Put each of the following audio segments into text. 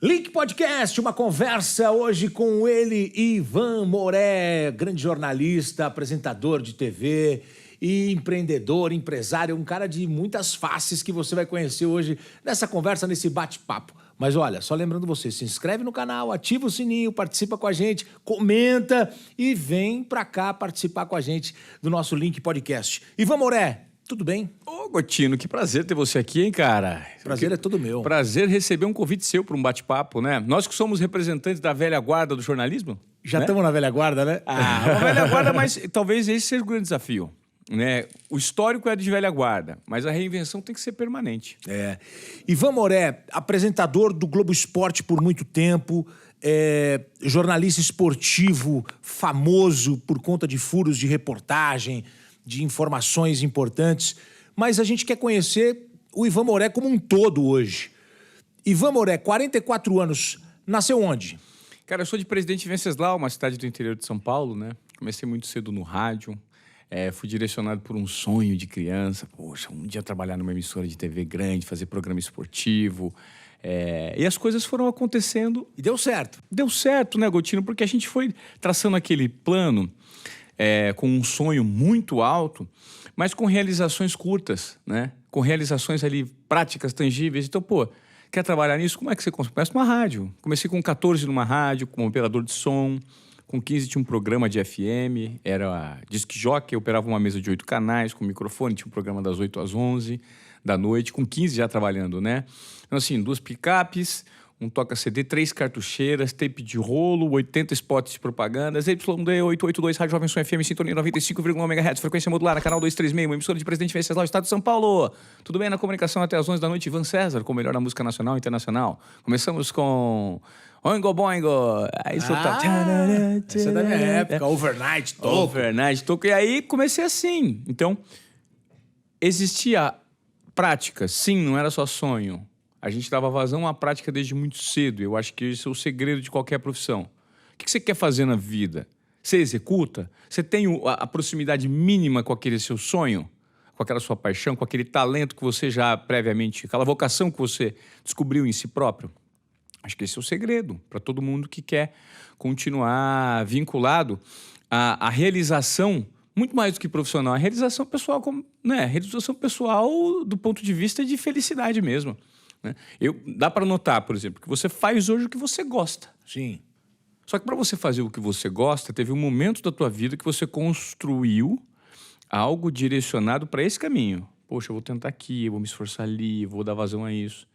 Link Podcast, uma conversa hoje com ele, Ivan Moré, grande jornalista, apresentador de TV e empreendedor, empresário, um cara de muitas faces que você vai conhecer hoje nessa conversa, nesse bate-papo. Mas olha, só lembrando você, se inscreve no canal, ativa o sininho, participa com a gente, comenta e vem pra cá participar com a gente do nosso Link Podcast. Ivan Moré, tudo bem? Ô, Gotino, que prazer ter você aqui, hein, cara? Prazer é todo meu. Prazer receber um convite seu para um bate-papo, né? Nós que somos representantes da velha guarda do jornalismo. Já estamos na velha guarda, né? Uma velha guarda, mas talvez esse seja o grande desafio, né? O histórico é de velha guarda, mas a reinvenção tem que ser permanente. Ivan Moré, apresentador do Globo Esporte por muito tempo, jornalista esportivo famoso por conta de furos de reportagem, de informações importantes, mas a gente quer conhecer o Ivan Moré como um todo hoje. Ivan Moré, 44 anos, nasceu onde? Cara, eu sou de Presidente Venceslau, uma cidade do interior de São Paulo, né? Comecei muito cedo no rádio, fui direcionado por um sonho de criança. Poxa, um dia trabalhar numa emissora de TV grande, fazer programa esportivo. E as coisas foram acontecendo. E deu certo. Deu certo, né, Gotino? Porque a gente foi traçando aquele plano com um sonho muito alto, mas com realizações curtas, né? Com realizações ali práticas, tangíveis. Então, quer trabalhar nisso? Como é que você começa? Numa rádio. Comecei com 14 numa rádio, como operador de som. Com 15 tinha um programa de FM, era disc jockey, operava uma mesa de 8 canais com microfone, tinha um programa das 8 às 11 da noite, com 15 já trabalhando, né? Então, assim, 2 picapes, um toca-CD, 3 cartucheiras, tape de rolo, 80 spots de propagandas, YD 882, Rádio Jovem Som FM, sintonia 95,1 MHz, frequência modular, canal 236, uma emissora de Presidente Venceslau, Estado de São Paulo. Tudo bem na comunicação até às 11 da noite, Ivan César, com o melhor da música nacional e internacional. Começamos com Oingo Boingo. Aí Essa é da minha época, Overnight Toco. Overnight Toco. E aí comecei assim. Então, existia prática, sim, não era só sonho. A gente dava vazão à prática desde muito cedo. Eu acho que esse é o segredo de qualquer profissão. O que você quer fazer na vida? Você executa? Você tem a proximidade mínima com aquele seu sonho? Com aquela sua paixão? Com aquele talento que você já previamente... Aquela vocação que você descobriu em si próprio? Acho que esse é o segredo para todo mundo que quer continuar vinculado à realização, muito mais do que profissional, a realização pessoal, né? Realização pessoal do ponto de vista de felicidade mesmo. Né? Dá para notar, por exemplo, que você faz hoje o que você gosta. Sim. Só que para você fazer o que você gosta, teve um momento da tua vida que você construiu algo direcionado para esse caminho. Poxa, eu vou tentar aqui, eu vou me esforçar ali, eu vou dar vazão a isso.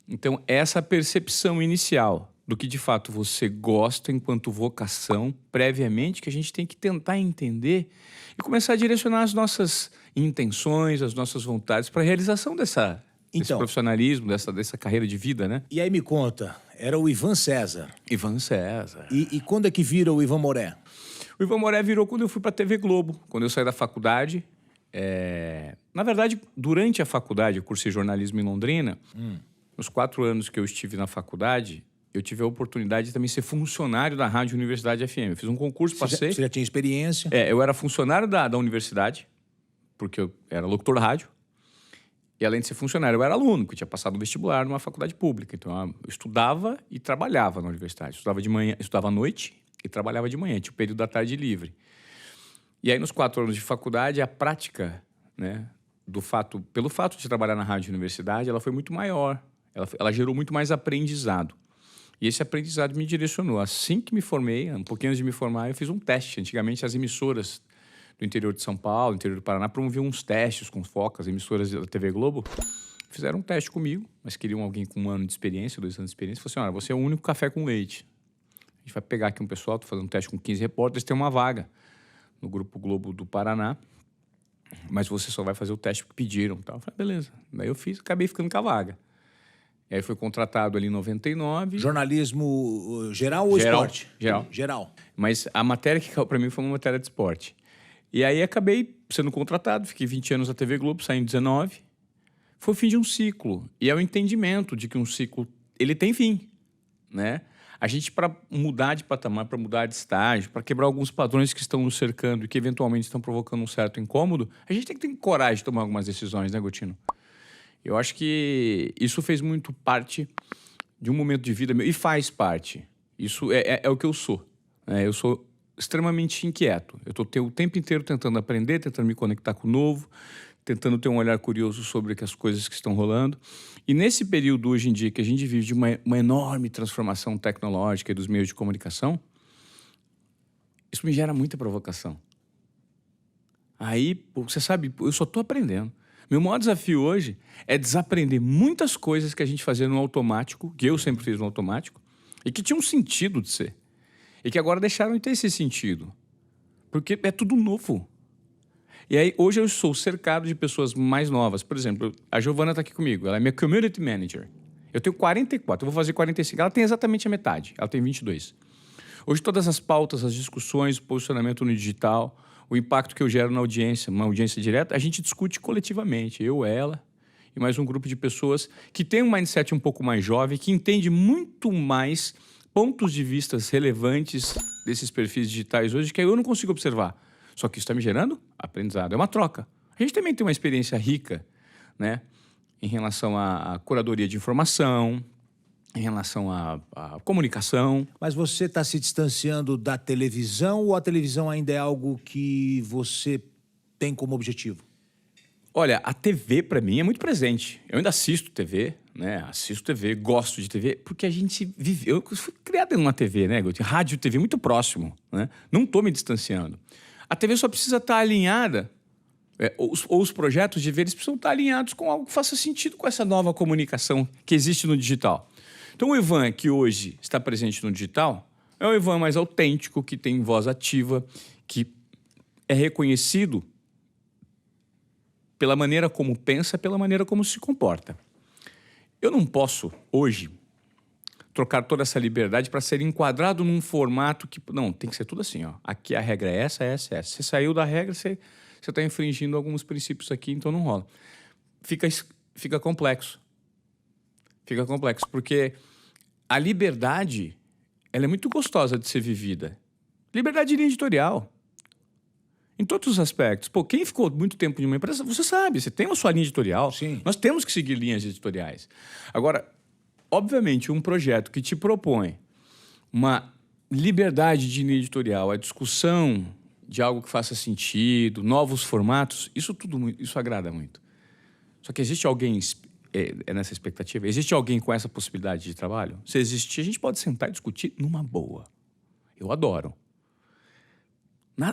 Então, essa percepção inicial do que de fato você gosta enquanto vocação, previamente, que a gente tem que tentar entender e começar a direcionar as nossas intenções, as nossas vontades para a realização desse profissionalismo, dessa carreira de vida, né? E aí me conta, era o Ivan César. Ivan César. E quando é que vira o Ivan Moré? O Ivan Moré virou quando eu fui para a TV Globo, quando eu saí da faculdade. Na verdade, durante a faculdade, eu cursei jornalismo em Londrina. Nos 4 anos que eu estive na faculdade, eu tive a oportunidade de também ser funcionário da Rádio Universidade FM. Eu fiz um concurso, passei. Você já tinha experiência? Eu era funcionário da universidade, porque eu era locutor da rádio. E além de ser funcionário, eu era aluno, que eu tinha passado no vestibular numa faculdade pública. Então, eu estudava e trabalhava na universidade. Estudava de manhã, estudava à noite e trabalhava de manhã. Tinha o período da tarde livre. E aí, nos 4 anos de faculdade, a prática, né, pelo fato de trabalhar na rádio universidade, ela foi muito maior. Ela gerou muito mais aprendizado. E esse aprendizado me direcionou. Assim que me formei, um pouquinho antes de me formar, eu fiz um teste. Antigamente, as emissoras do interior de São Paulo, interior do Paraná, promoviam uns testes com focas, emissoras da TV Globo. Fizeram um teste comigo, mas queriam alguém com 1 ano de experiência, 2 anos de experiência. Falaram assim, olha, você é o único café com leite. A gente vai pegar aqui um pessoal, estou fazendo um teste com 15 repórteres, tem uma vaga no Grupo Globo do Paraná, mas você só vai fazer o teste porque pediram. Tal. Eu falei, beleza. Daí eu fiz, acabei ficando com a vaga. E aí foi contratado ali em 99. Jornalismo geral ou esporte? Geral. Mas a matéria que caiu para mim foi uma matéria de esporte. E aí acabei sendo contratado, fiquei 20 anos na TV Globo, saí em 19. Foi o fim de um ciclo. E é o entendimento de que um ciclo, ele tem fim, né? A gente, para mudar de patamar, para mudar de estágio, para quebrar alguns padrões que estão nos cercando e que eventualmente estão provocando um certo incômodo, a gente tem que ter coragem de tomar algumas decisões, né, Gotino? Eu acho que isso fez muito parte de um momento de vida meu, e faz parte. Isso é o que eu sou. Né? Eu sou extremamente inquieto. Eu estou o tempo inteiro tentando aprender, tentando me conectar com o novo, tentando ter um olhar curioso sobre as coisas que estão rolando. E nesse período, hoje em dia, que a gente vive de uma enorme transformação tecnológica e dos meios de comunicação, isso me gera muita provocação. Aí, você sabe, eu só estou aprendendo. Meu maior desafio hoje é desaprender muitas coisas que a gente fazia no automático, que eu sempre fiz no automático, e que tinham um sentido de ser. E que agora deixaram de ter esse sentido. Porque é tudo novo. E aí, hoje eu sou cercado de pessoas mais novas. Por exemplo, a Giovana está aqui comigo. Ela é minha Community Manager. Eu tenho 44, eu vou fazer 45. Ela tem exatamente a metade. Ela tem 22. Hoje, todas as pautas, as discussões, o posicionamento no digital, o impacto que eu gero na audiência, uma audiência direta, a gente discute coletivamente. Eu, ela e mais um grupo de pessoas que tem um mindset um pouco mais jovem, que entende muito mais pontos de vista relevantes desses perfis digitais hoje que eu não consigo observar. Só que isso está me gerando aprendizado. É uma troca. A gente também tem uma experiência rica, né, em relação à curadoria de informação, em relação à comunicação. Mas você está se distanciando da televisão ou a televisão ainda é algo que você tem como objetivo? Olha, a TV para mim é muito presente. Eu ainda assisto TV, né? Assisto TV, gosto de TV, porque a gente vive. Eu fui criado em uma TV, né? Rádio e TV muito próximo, né? Não estou me distanciando. A TV só precisa estar alinhada, ou os projetos de ver, eles precisam estar alinhados com algo que faça sentido com essa nova comunicação que existe no digital. Então, o Ivan, que hoje está presente no digital, é o Ivan mais autêntico, que tem voz ativa, que é reconhecido pela maneira como pensa, pela maneira como se comporta. Eu não posso, hoje, trocar toda essa liberdade para ser enquadrado num formato que... Não, tem que ser tudo assim, ó. Aqui a regra é essa, essa, essa. Você saiu da regra, você está infringindo alguns princípios aqui, então não rola. Fica complexo. Fica complexo, porque a liberdade, ela é muito gostosa de ser vivida. Liberdade de linha editorial. Em todos os aspectos. Pô, quem ficou muito tempo em uma empresa, você sabe, você tem a sua linha editorial. Sim. Nós temos que seguir linhas editoriais. Agora, obviamente, um projeto que te propõe uma liberdade de linha editorial, a discussão de algo que faça sentido, novos formatos, isso agrada muito. Só que existe alguém nessa expectativa? Existe alguém com essa possibilidade de trabalho? Se existir, a gente pode sentar e discutir numa boa. Eu adoro.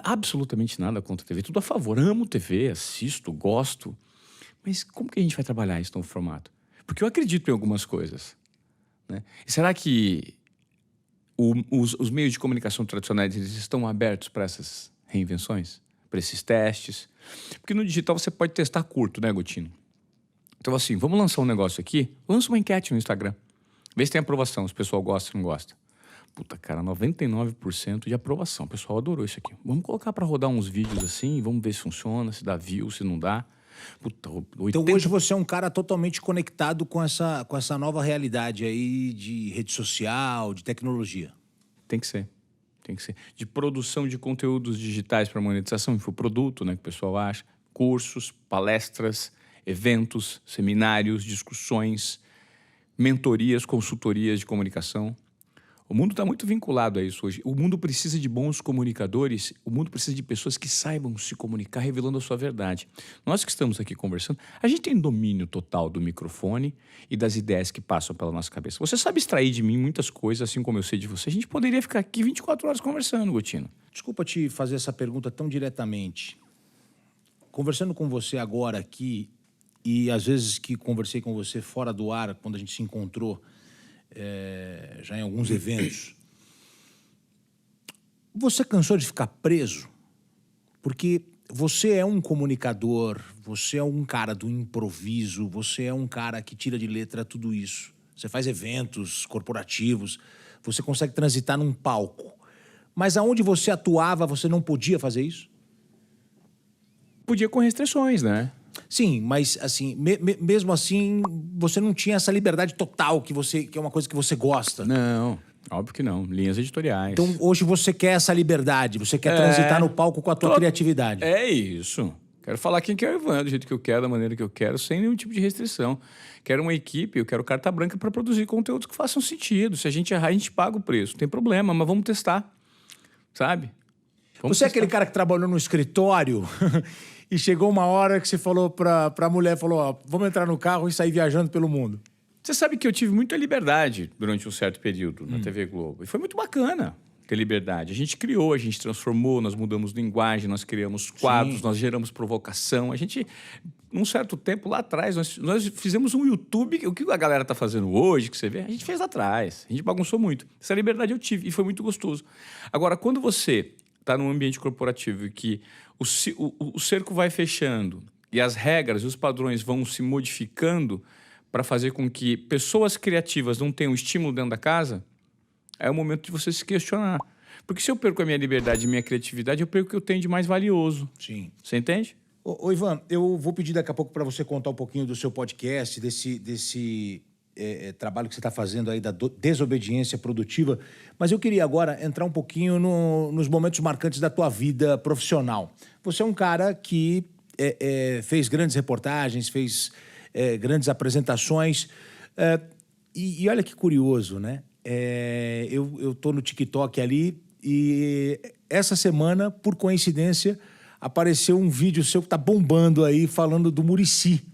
Absolutamente nada contra a TV, tudo a favor. Amo TV, assisto, gosto. Mas como que a gente vai trabalhar isso no formato? Porque eu acredito em algumas coisas. Né? E será que os meios de comunicação tradicionais eles estão abertos para essas reinvenções? Para esses testes? Porque no digital você pode testar curto, né, Gotino? Então, assim, vamos lançar um negócio aqui, lança uma enquete no Instagram. Vê se tem aprovação, se o pessoal gosta ou não gosta. Puta, cara, 99% de aprovação. O pessoal adorou isso aqui. Vamos colocar para rodar uns vídeos assim, vamos ver se funciona, se dá view, se não dá. Puta, 80... Então hoje você é um cara totalmente conectado com essa nova realidade aí de rede social, de tecnologia. Tem que ser. Tem que ser. De produção de conteúdos digitais para monetização, infoproduto, né, que o pessoal acha. Cursos, palestras, eventos, seminários, discussões, mentorias, consultorias de comunicação. O mundo está muito vinculado a isso hoje. O mundo precisa de bons comunicadores, o mundo precisa de pessoas que saibam se comunicar revelando a sua verdade. Nós que estamos aqui conversando, a gente tem domínio total do microfone e das ideias que passam pela nossa cabeça. Você sabe extrair de mim muitas coisas, assim como eu sei de você. A gente poderia ficar aqui 24 horas conversando, Gotino. Desculpa te fazer essa pergunta tão diretamente. Conversando com você agora aqui, e às vezes que conversei com você fora do ar, quando a gente se encontrou, já em alguns eventos, você cansou de ficar preso? Porque você é um comunicador, você é um cara do improviso, você é um cara que tira de letra tudo isso. Você faz eventos corporativos, você consegue transitar num palco. Mas aonde você atuava, você não podia fazer isso? Podia com restrições, né? Sim, mas assim, mesmo assim, você não tinha essa liberdade total que é uma coisa que você gosta. Não, óbvio que não. Linhas editoriais. Então, hoje você quer essa liberdade, você quer transitar no palco com a tua criatividade. É isso. Quero falar quem que é o Ivan, do jeito que eu quero, da maneira que eu quero, sem nenhum tipo de restrição. Quero uma equipe, eu quero carta branca para produzir conteúdos que façam sentido. Se a gente errar, a gente paga o preço. Não tem problema, mas vamos testar. Sabe? Você é aquele cara que trabalhou no escritório e chegou uma hora que você falou pra mulher, falou, ó, vamos entrar no carro e sair viajando pelo mundo. Você sabe que eu tive muita liberdade durante um certo período na TV Globo. E foi muito bacana ter liberdade. A gente criou, a gente transformou, nós mudamos linguagem, nós criamos quadros, nós geramos provocação. A gente, num certo tempo lá atrás, nós fizemos um YouTube. O que a galera tá fazendo hoje, que você vê, a gente fez lá atrás. A gente bagunçou muito. Essa liberdade eu tive e foi muito gostoso. Agora, quando você está num ambiente corporativo e que o cerco vai fechando e as regras e os padrões vão se modificando para fazer com que pessoas criativas não tenham estímulo dentro da casa, é o momento de você se questionar. Porque se eu perco a minha liberdade e minha criatividade, eu perco o que eu tenho de mais valioso. Sim. Você entende? Ô Ivan, eu vou pedir daqui a pouco para você contar um pouquinho do seu podcast, desse trabalho que você está fazendo aí da desobediência produtiva, mas eu queria agora entrar um pouquinho nos momentos marcantes da tua vida profissional. Você é um cara que fez grandes reportagens, fez grandes apresentações, e olha que curioso, né? Eu tô no TikTok ali e essa semana, por coincidência, apareceu um vídeo seu que tá bombando aí, falando do Muricy.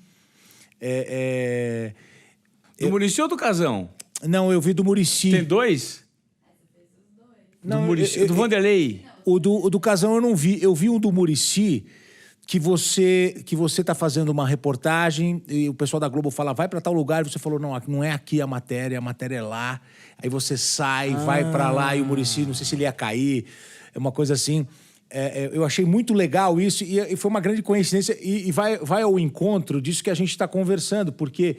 Do Muricy ou do Casão? Não, eu vi do Muricy. Tem dois? Não, do Muricy, do Vanderlei? O do Casão eu não vi. Eu vi um do Muricy que você tá fazendo uma reportagem e o pessoal da Globo fala, vai para tal lugar, e você falou, não, não é aqui a matéria é lá. Aí você sai, vai para lá e o Muricy, não sei se ele ia cair, é uma coisa assim. Eu achei muito legal isso e foi uma grande coincidência e vai ao encontro disso que a gente está conversando, porque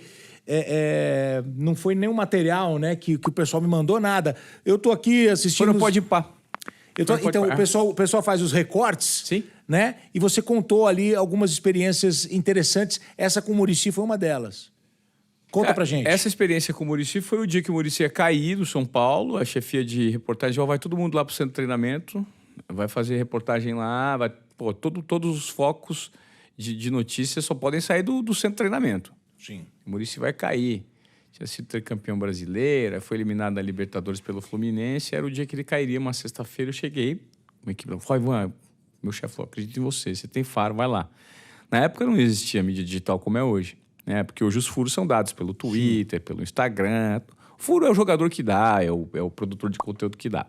não foi nenhum material, né, que o pessoal me mandou nada. Eu tô aqui assistindo... Não pode ir pá. Então o pessoal faz os recortes, sim, né? E você contou ali algumas experiências interessantes. Essa com o Muricy foi uma delas. Conta pra gente. Essa experiência com o Muricy foi o dia que o Muricy ia cair do São Paulo. A chefia de reportagem vai todo mundo lá pro centro de treinamento, vai fazer reportagem lá, todos os focos de notícias só podem sair do centro de treinamento. Sim. O Muricy vai cair. Tinha sido tricampeão brasileira, foi eliminado da Libertadores pelo Fluminense. Era o dia que ele cairia, uma sexta-feira. Eu cheguei, uma equipe falou, Ivan, meu chefe falou, acredito em você tem faro, vai lá. Na época não existia mídia digital como é hoje, né? Porque hoje os furos são dados pelo Twitter, pelo Instagram. O furo é o jogador que dá, é o produtor de conteúdo que dá.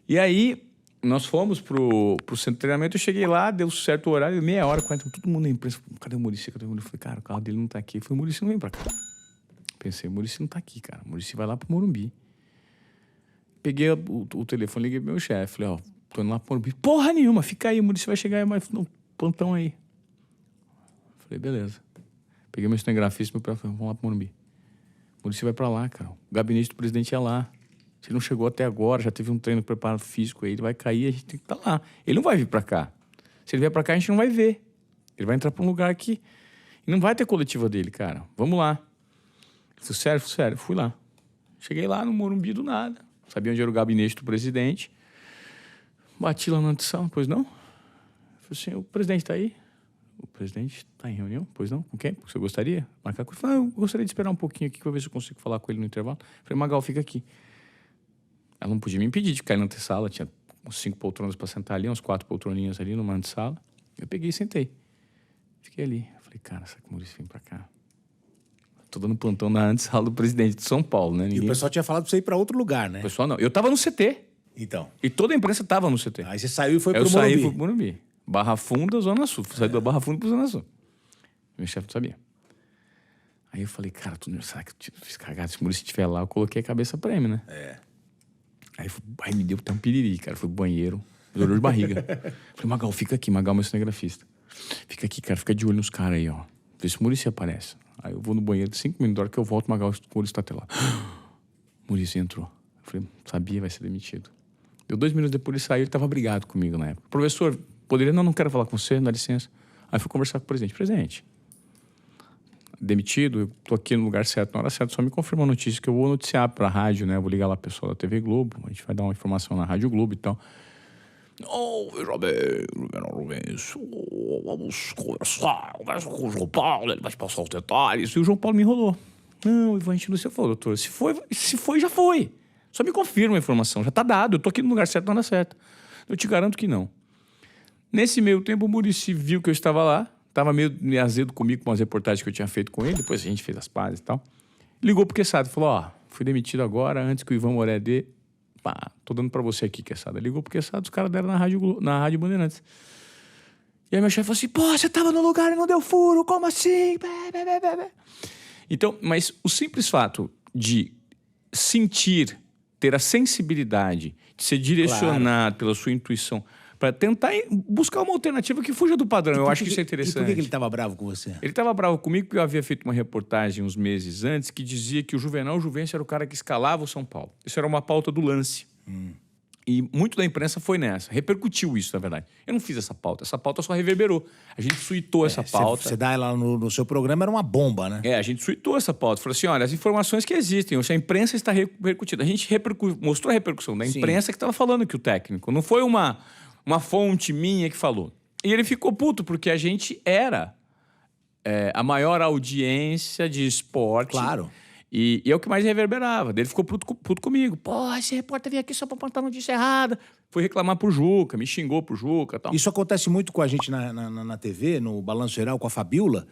E aí, nós fomos pro centro de treinamento, eu cheguei lá, deu certo o horário, meia hora, 40, todo mundo na imprensa, cadê o Muricy? Cadê o Muricy? Eu falei, cara, o carro dele não tá aqui. Eu falei, o Muricy não vem pra cá. Pensei, o Muricy não tá aqui, cara. O Muricy vai lá pro Morumbi. Peguei o telefone, liguei pro meu chefe. Falei, ó, tô indo lá pro Morumbi. Porra nenhuma, fica aí, o Muricy vai chegar aí, mas no plantão aí. Falei, beleza. Peguei meu cinegrafista e meu pai falou, vamos lá pro Morumbi. O Muricy vai pra lá, cara. O gabinete do presidente é lá. Se ele não chegou até agora, já teve um treino preparado físico aí, ele vai cair, a gente tem que estar lá. Ele não vai vir pra cá. Se ele vier pra cá, a gente não vai ver. Ele vai entrar pra um lugar aqui. E não vai ter coletiva dele, cara. Vamos lá. Sério, fui lá. Cheguei lá no Morumbi do nada. Sabia onde era o gabinete do presidente. Bati lá na antessala, pois não? Falei assim, o presidente tá aí? O presidente tá em reunião? Pois não? Com quem? Você gostaria? Marcar com ele? Falei, eu gostaria de esperar um pouquinho aqui pra ver se eu consigo falar com ele no intervalo. Falei, Magal, fica aqui. Ela não podia me impedir de ficar na antessala. Tinha uns 5 poltronas pra sentar ali, uns 4 poltroninhas ali numa antessala. Eu peguei e sentei. Fiquei ali. Falei, cara, será que o Muricy vem pra cá? Tô dando plantão na antessala do presidente de São Paulo, né? E o pessoal tinha falado pra você ir pra outro lugar, né? O pessoal não. Eu tava no CT. Então. E toda a imprensa tava no CT. Aí você saiu e foi pro Morumbi. Eu saí e fui pro Morumbi. Barra Funda, Zona Sul. Saí da Barra Funda pro Zona Sul. Meu chefe não sabia. Aí eu falei, cara, será que eu fiz cagada? Se o Muricy estiver lá, eu coloquei a cabeça prêmio, né? Aí me deu até um piriri, cara. Fui pro banheiro, me dor de barriga. Falei, Magal, fica aqui. Magal, meu cinegrafista. Fica aqui, cara. Fica de olho nos caras aí, ó. Vê se o Muricy aparece. Aí eu vou no banheiro, 5 minutos, da hora que eu volto, Magal, o Muricy tá até lá. Muricy entrou. Eu falei, sabia, vai ser demitido. Deu 2 minutos depois ele saiu, ele tava brigado comigo na época. Professor, poderia? Não quero falar com você, dá licença. Aí fui conversar com o presidente. Presidente, demitido, eu tô aqui no lugar certo, na hora certa, só me confirma a notícia que eu vou noticiar pra rádio, né? Eu vou ligar lá pro pessoal da TV Globo, a gente vai dar uma informação na Rádio Globo e tal. Não, veja bem, Rubens, vamos conversar, conversa com o João Paulo, ele vai te passar os detalhes. E o João Paulo me enrolou. Não, Ivan, a gente não se falou, doutor. Se foi, já foi. Só me confirma a informação, já tá dado. Eu tô aqui no lugar certo, na hora certa. Eu te garanto que não. Nesse meio tempo, o Muricy viu que eu estava lá, estava meio azedo comigo com as reportagens que eu tinha feito com ele, depois a gente fez as pazes e tal. Ligou pro Quesada e falou, ó, fui demitido agora, antes que o Ivan Moré dê. Pá, tô dando pra você aqui, Quesada. Ligou pro Quesada, os caras deram na Rádio Bandeirantes. E aí meu chefe falou assim, pô, você tava no lugar e não deu furo, como assim? Então, mas o simples fato de sentir, ter a sensibilidade de ser direcionado pela sua intuição para tentar buscar uma alternativa que fuja do padrão. Eu acho que isso é interessante. E por que ele estava bravo com você? Ele estava bravo comigo porque eu havia feito uma reportagem uns meses antes que dizia que o Juvenal Juvencio era o cara que escalava o São Paulo. Isso era uma pauta do Lance. E muito da imprensa foi nessa. Repercutiu isso, na verdade. Eu não fiz essa pauta só reverberou. A gente suitou essa pauta. Você dá ela no seu programa, era uma bomba, né? A gente suitou essa pauta. Falou assim, olha, as informações que existem, a imprensa está repercutindo. A gente mostrou a repercussão da imprensa que estava falando que o técnico. Não foi uma fonte minha que falou. E ele ficou puto, porque a gente era a maior audiência de esporte. Claro. E é o que mais reverberava. Ele ficou puto comigo. Pô, esse repórter veio aqui só pra plantar notícia errada. Foi reclamar pro Juca, me xingou pro Juca e tal. Isso acontece muito com a gente na TV, no Balanço Geral, com a Fabiola.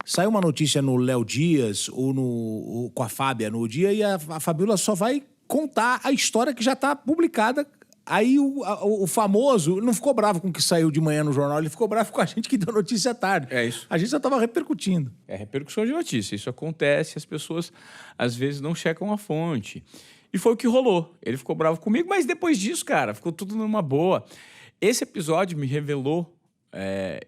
Sai uma notícia no Léo Dias ou com a Fábia no dia e a Fabiola só vai contar a história que já tá publicada. Aí o famoso não ficou bravo com o que saiu de manhã no jornal, ele ficou bravo com a gente que deu notícia à tarde. É isso. A gente já estava repercutindo. É repercussão de notícia. Isso acontece, as pessoas às vezes não checam a fonte. E foi o que rolou. Ele ficou bravo comigo, mas depois disso, cara, ficou tudo numa boa. Esse episódio me revelou,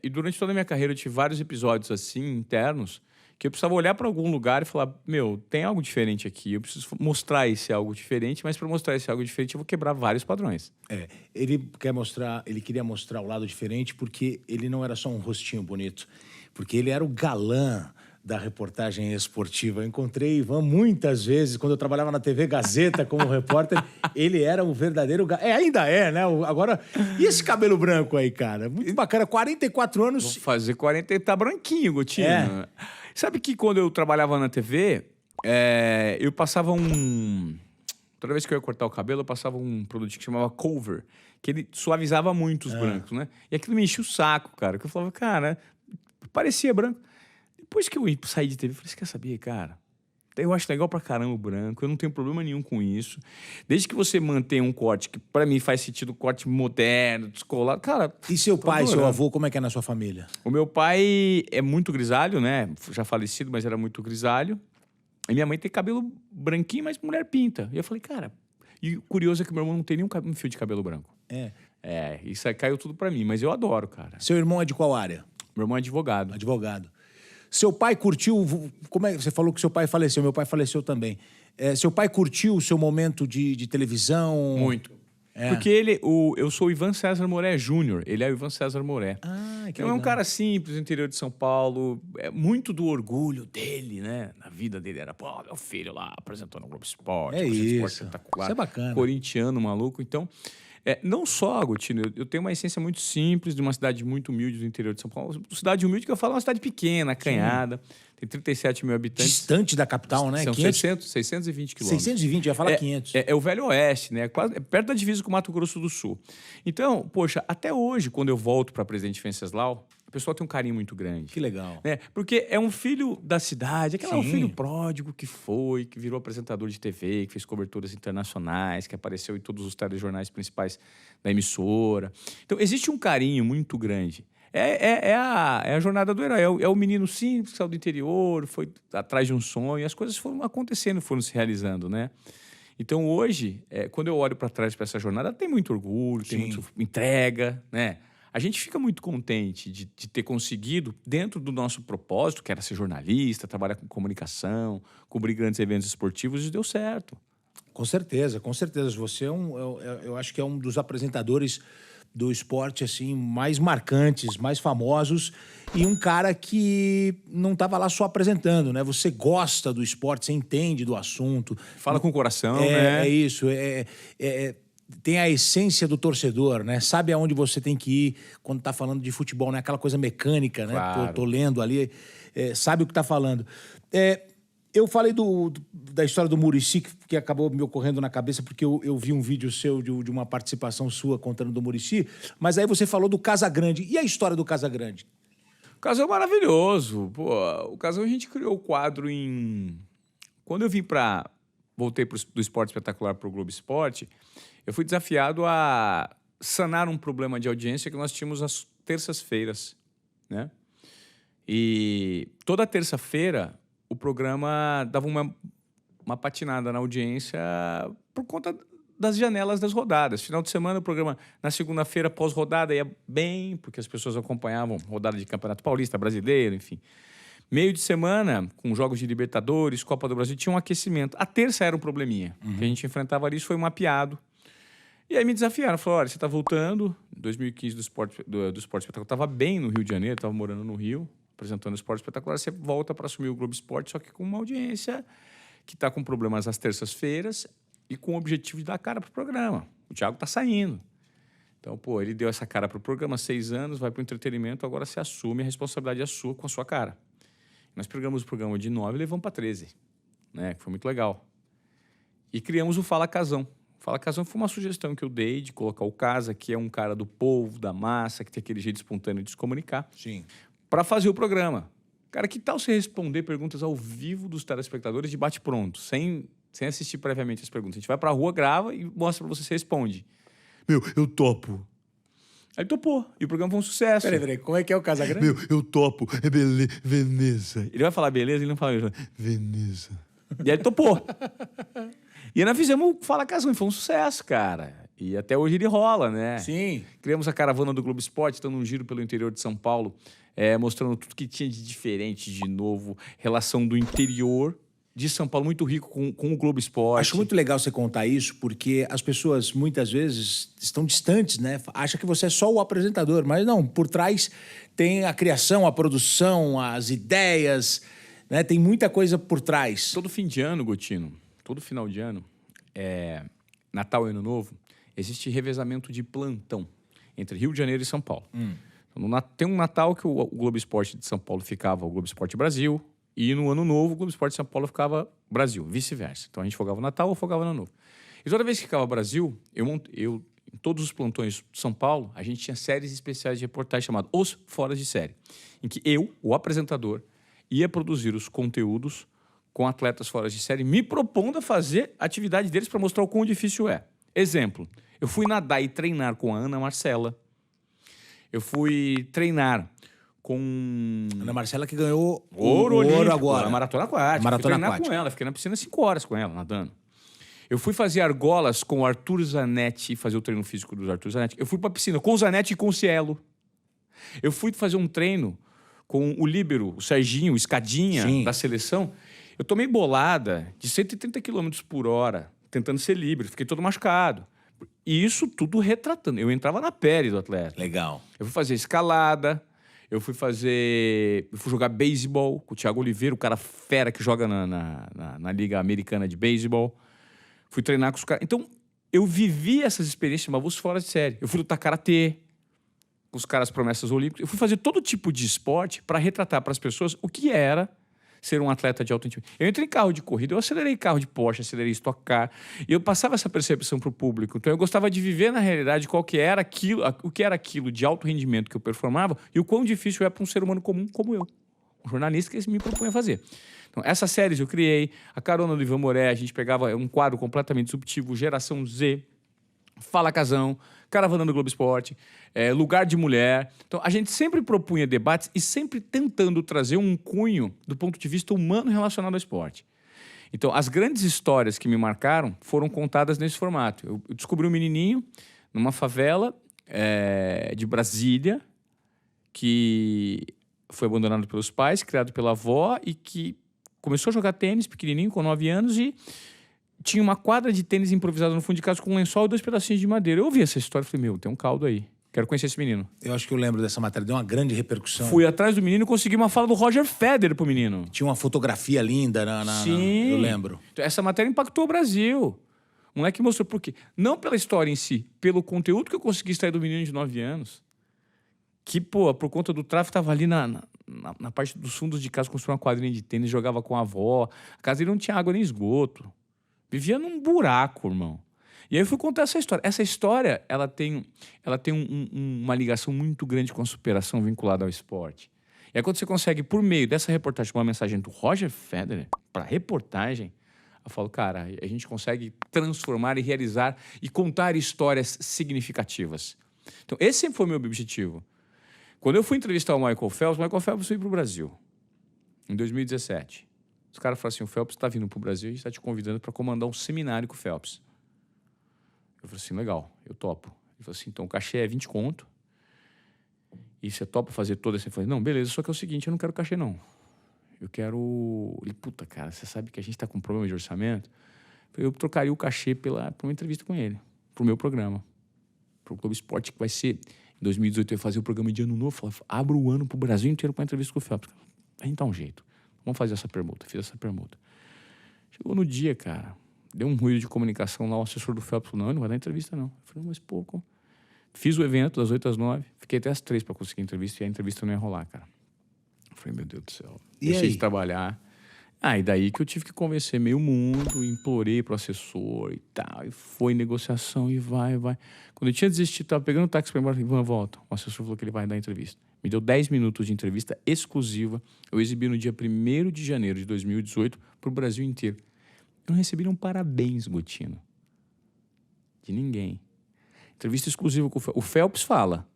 e durante toda a minha carreira eu tive vários episódios assim, internos, que eu precisava olhar para algum lugar e falar, meu, tem algo diferente aqui, eu preciso mostrar esse algo diferente, mas para mostrar esse algo diferente eu vou quebrar vários padrões. Ele queria mostrar o lado diferente porque ele não era só um rostinho bonito, porque ele era o galã da reportagem esportiva. Eu encontrei Ivan muitas vezes, quando eu trabalhava na TV Gazeta como repórter, ele era um verdadeiro... ainda é, né? Agora, e esse cabelo branco aí, cara? Muito bacana, 44 anos... Vou fazer 40 e tá branquinho, Gotinho. Sabe que quando eu trabalhava na TV, eu passava toda vez que eu ia cortar o cabelo, eu passava um produto que chamava Cover, que ele suavizava muito os brancos, né? E aquilo me enchia o saco, cara. Que eu falava, cara, parecia branco. Depois que eu saí de TV, eu falei, você quer saber, cara? Eu acho legal pra caramba o branco, eu não tenho problema nenhum com isso. Desde que você mantenha um corte que, pra mim, faz sentido, corte moderno, descolado. Cara, e seu pai, seu avô, como é que é na sua família? O meu pai é muito grisalho, né? Já falecido, mas era muito grisalho. E minha mãe tem cabelo branquinho, mas mulher pinta. E eu falei, cara... E o curioso é que meu irmão não tem nenhum fio de cabelo branco. Isso aí caiu tudo pra mim, mas eu adoro, cara. Seu irmão é de qual área? Meu irmão é advogado. Advogado. Seu pai curtiu... Você falou que seu pai faleceu, meu pai faleceu também. Seu pai curtiu o seu momento de televisão? Muito. Porque eu sou o Ivan César Moré Júnior, ele é o Ivan César Moré. Que então é um cara simples, do interior de São Paulo, muito do orgulho dele, né? Na vida dele era, pô, meu filho lá apresentou no Globo Esporte, isso. Espetacular, isso é bacana. Corintiano, maluco. Então, não só, Agostinho, eu tenho uma essência muito simples de uma cidade muito humilde do interior de São Paulo. Cidade humilde que eu falo é uma cidade pequena, acanhada, tem 37 mil habitantes. Distante da capital, né? São 620 quilômetros. 620, eu ia falar 500. É o Velho Oeste, né? É perto da divisa com o Mato Grosso do Sul. Então, poxa, até hoje, quando eu volto para Presidente Venceslau, o pessoal tem um carinho muito grande. Que legal. Né? Porque é um filho da cidade, é um filho pródigo que virou apresentador de TV, que fez coberturas internacionais, que apareceu em todos os telejornais principais da emissora. Então, existe um carinho muito grande. É a jornada do herói. É o menino simples que saiu do interior, foi atrás de um sonho, e as coisas foram acontecendo, foram se realizando, né? Então, hoje, quando eu olho para trás para essa jornada, tem muito orgulho, tem muita entrega, né? A gente fica muito contente de ter conseguido, dentro do nosso propósito, que era ser jornalista, trabalhar com comunicação, cobrir grandes eventos esportivos, e deu certo. Com certeza, com certeza. Você eu acho que é um dos apresentadores do esporte assim mais marcantes, mais famosos, e um cara que não estava lá só apresentando, né? Você gosta do esporte, você entende do assunto. Fala com o coração, né? É isso. tem a essência do torcedor, né? Sabe aonde você tem que ir quando tá falando de futebol, não é aquela coisa mecânica, né? Claro. Tô lendo ali, sabe o que tá falando. Eu falei da história do Muricy, que acabou me ocorrendo na cabeça, porque eu vi um vídeo seu de uma participação sua contando do Muricy, mas aí você falou do Casagrande. E a história do Casagrande? O Casão é maravilhoso. Pô, o Casão a gente criou o quadro Quando eu voltei do Esporte Espetacular para o Globo Esporte, eu fui desafiado a sanar um problema de audiência que nós tínhamos às terças-feiras, né? E toda terça-feira o programa dava uma patinada na audiência por conta das janelas das rodadas. Final de semana, o programa, na segunda-feira, pós-rodada, ia bem, porque as pessoas acompanhavam rodada de Campeonato Paulista, Brasileiro, enfim. Meio de semana, com jogos de Libertadores, Copa do Brasil, tinha um aquecimento. A terça era um probleminha, que a gente enfrentava ali, isso foi mapeado. E aí me desafiaram, falaram, olha, você está voltando, em 2015 do Esporte Espetacular, estava bem no Rio de Janeiro, estava morando no Rio, apresentando o Esporte Espetacular, você volta para assumir o Globo Esporte, só que com uma audiência que está com problemas às terças-feiras e com o objetivo de dar cara para o programa. O Thiago está saindo. Então, pô, ele deu essa cara para o programa há 6 anos, vai para o entretenimento, agora você assume, a responsabilidade é sua com a sua cara. Nós pegamos o programa de 9 e levamos para 13, né? Que foi muito legal. E criamos o Fala Casão. O Fala Casão foi uma sugestão que eu dei de colocar o Casa, que é um cara do povo, da massa, que tem aquele jeito espontâneo de se comunicar. Sim. Para fazer o programa. Cara, que tal você responder perguntas ao vivo dos telespectadores de bate-pronto, sem assistir previamente as perguntas? A gente vai pra rua, grava e mostra pra você, responde. Meu, eu topo. Aí ele topou. E o programa foi um sucesso. Peraí, como é que é o Casagrande? Meu, eu topo. É Veneza. Ele vai falar beleza, ele não fala beleza. Veneza. E aí ele topou. E aí nós fizemos o Fala Casão, e foi um sucesso, cara. E até hoje ele rola, né? Sim. Criamos a caravana do Globo Esporte, dando um giro pelo interior de São Paulo, mostrando tudo que tinha de diferente, de novo, relação do interior de São Paulo, muito rico com o Globo Esporte. Acho muito legal você contar isso, porque as pessoas muitas vezes estão distantes, né? Acham que você é só o apresentador, mas não, por trás tem a criação, a produção, as ideias, né? Tem muita coisa por trás. Todo fim de ano, Gotino, todo final de ano, Natal e Ano Novo, existe revezamento de plantão entre Rio de Janeiro e São Paulo. Então, tem um Natal que o Globo Esporte de São Paulo ficava o Globo Esporte Brasil, e no Ano Novo o Globo Esporte de São Paulo ficava Brasil, vice-versa. Então a gente folgava o Natal ou folgava o Ano Novo. E toda vez que ficava Brasil, em todos os plantões de São Paulo, a gente tinha séries especiais de reportagem chamadas Os Fora de Série, em que eu, o apresentador, ia produzir os conteúdos com atletas fora de série, me propondo a fazer a atividade deles para mostrar o quão difícil é. Exemplo, eu fui nadar e treinar com a Ana Marcela. Eu fui treinar com... Ana Marcela que ganhou ouro agora. A maratona aquática. Maratona fui treinar aquática. com ela, fiquei na piscina 5 horas com ela, nadando. Eu fui fazer argolas com o Arthur Zanetti, fazer o treino físico do Arthur Zanetti. Eu fui para a piscina com o Zanetti e com o Cielo. Eu fui fazer um treino com o líbero, o Serginho, o Escadinha, Sim, da seleção. Eu tomei bolada de 130 km por hora, tentando ser líbero. Fiquei todo machucado. E isso tudo retratando. Eu entrava na pele do atleta. Legal. Eu fui fazer escalada, eu fui jogar beisebol com o Thiago Oliveira, o cara fera que joga na Liga Americana de Beisebol. Fui treinar com os caras. Então, eu vivi essas experiências, mas fora de série. Eu fui lutar karatê com os caras promessas olímpicas. Eu fui fazer todo tipo de esporte para retratar para as pessoas o que era ser um atleta de alto rendimento. Eu entrei em carro de corrida, eu acelerei carro de Porsche, acelerei Stock Car, e eu passava essa percepção para o público. Então eu gostava de viver na realidade o que era aquilo de alto rendimento que eu performava e o quão difícil é para um ser humano comum como eu, um jornalista que me propunha fazer. Então essas séries eu criei, a carona do Ivan Moré, a gente pegava um quadro completamente disruptivo, Geração Z, Fala Casão, Caravana do Globo Esporte, Lugar de Mulher. Então, a gente sempre propunha debates e sempre tentando trazer um cunho do ponto de vista humano relacionado ao esporte. Então, as grandes histórias que me marcaram foram contadas nesse formato. Eu descobri um menininho numa favela de Brasília que foi abandonado pelos pais, criado pela avó e que começou a jogar tênis pequenininho, com 9 anos e tinha uma quadra de tênis improvisada no fundo de casa com um lençol e 2 pedacinhos de madeira. Eu ouvi essa história e falei, meu, tem um caldo aí. Quero conhecer esse menino. Eu acho que eu lembro dessa matéria, deu uma grande repercussão. Fui atrás do menino e consegui uma fala do Roger Federer pro menino. Tinha uma fotografia linda Sim. eu lembro. Essa matéria impactou o Brasil. O moleque mostrou por quê. Não pela história em si, pelo conteúdo que eu consegui extrair do menino de 9 anos. Que, pô, por conta do tráfico, tava ali na parte dos fundos de casa, construiu uma quadrinha de tênis, jogava com a avó. A casa dele não tinha água nem esgoto. Vivia num buraco, irmão. E aí eu fui contar essa história. Essa história, ela tem uma ligação muito grande com a superação vinculada ao esporte. E aí quando você consegue, por meio dessa reportagem, uma mensagem do Roger Federer para reportagem, eu falo, cara, a gente consegue transformar e realizar e contar histórias significativas. Então, esse sempre foi o meu objetivo. Quando eu fui entrevistar o Michael Phelps veio para o Brasil, em 2017. Os caras falaram assim, o Phelps está vindo para o Brasil e está te convidando para comandar um seminário com o Phelps. Eu falei assim, legal, eu topo. Ele falou assim, então o cachê é 20 conto. E você topa fazer toda essa... Eu falei, não, beleza, só que é o seguinte, eu não quero cachê, não. Eu quero... Ele, puta, cara, você sabe que a gente tá com problema de orçamento? Eu trocaria o cachê por uma entrevista com ele, pro meu programa. Pro Globo Esporte, que vai ser... Em 2018 eu ia fazer o programa de ano novo. Falei, abro o ano pro Brasil inteiro com a entrevista com o Phelps. A gente dá um jeito. Vamos fazer essa permuta. Fiz essa permuta. Chegou no dia, cara... Deu um ruído de comunicação lá, o assessor do Phelps falou, não vai dar entrevista, não. Eu falei, mas pouco. Fiz o evento das 8 às 9, fiquei até às 3 para conseguir a entrevista, e a entrevista não ia rolar, cara. Eu falei, meu Deus do céu. Deixei de trabalhar. E daí que eu tive que convencer meio mundo, implorei pro assessor e tal, e foi negociação, e vai. Quando eu tinha desistido, tava pegando o táxi para ir embora, Ivan, volta. O assessor falou que ele vai dar entrevista. Me deu 10 minutos de entrevista exclusiva, eu exibi no dia 1º de janeiro de 2018 pro Brasil inteiro. Eu não recebi um parabéns, Gotino. De ninguém. Entrevista exclusiva com o Phelps. O Phelps fala,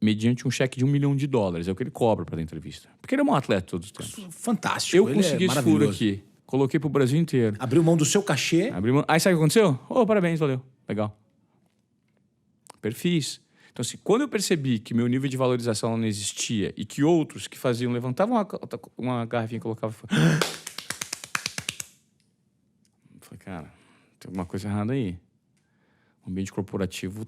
mediante um cheque de $1 milhão, é o que ele cobra para dar entrevista. Porque ele é um atleta todos os tempos. Fantástico. Eu consegui esse furo aqui. Coloquei pro Brasil inteiro. Abriu mão do seu cachê. Aí sabe o que aconteceu? Parabéns, valeu. Legal. Perfis. Então, assim, quando eu percebi que meu nível de valorização não existia e que outros que faziam, levantavam uma garrafinha e colocavam... Falei, cara, tem alguma coisa errada aí. O ambiente corporativo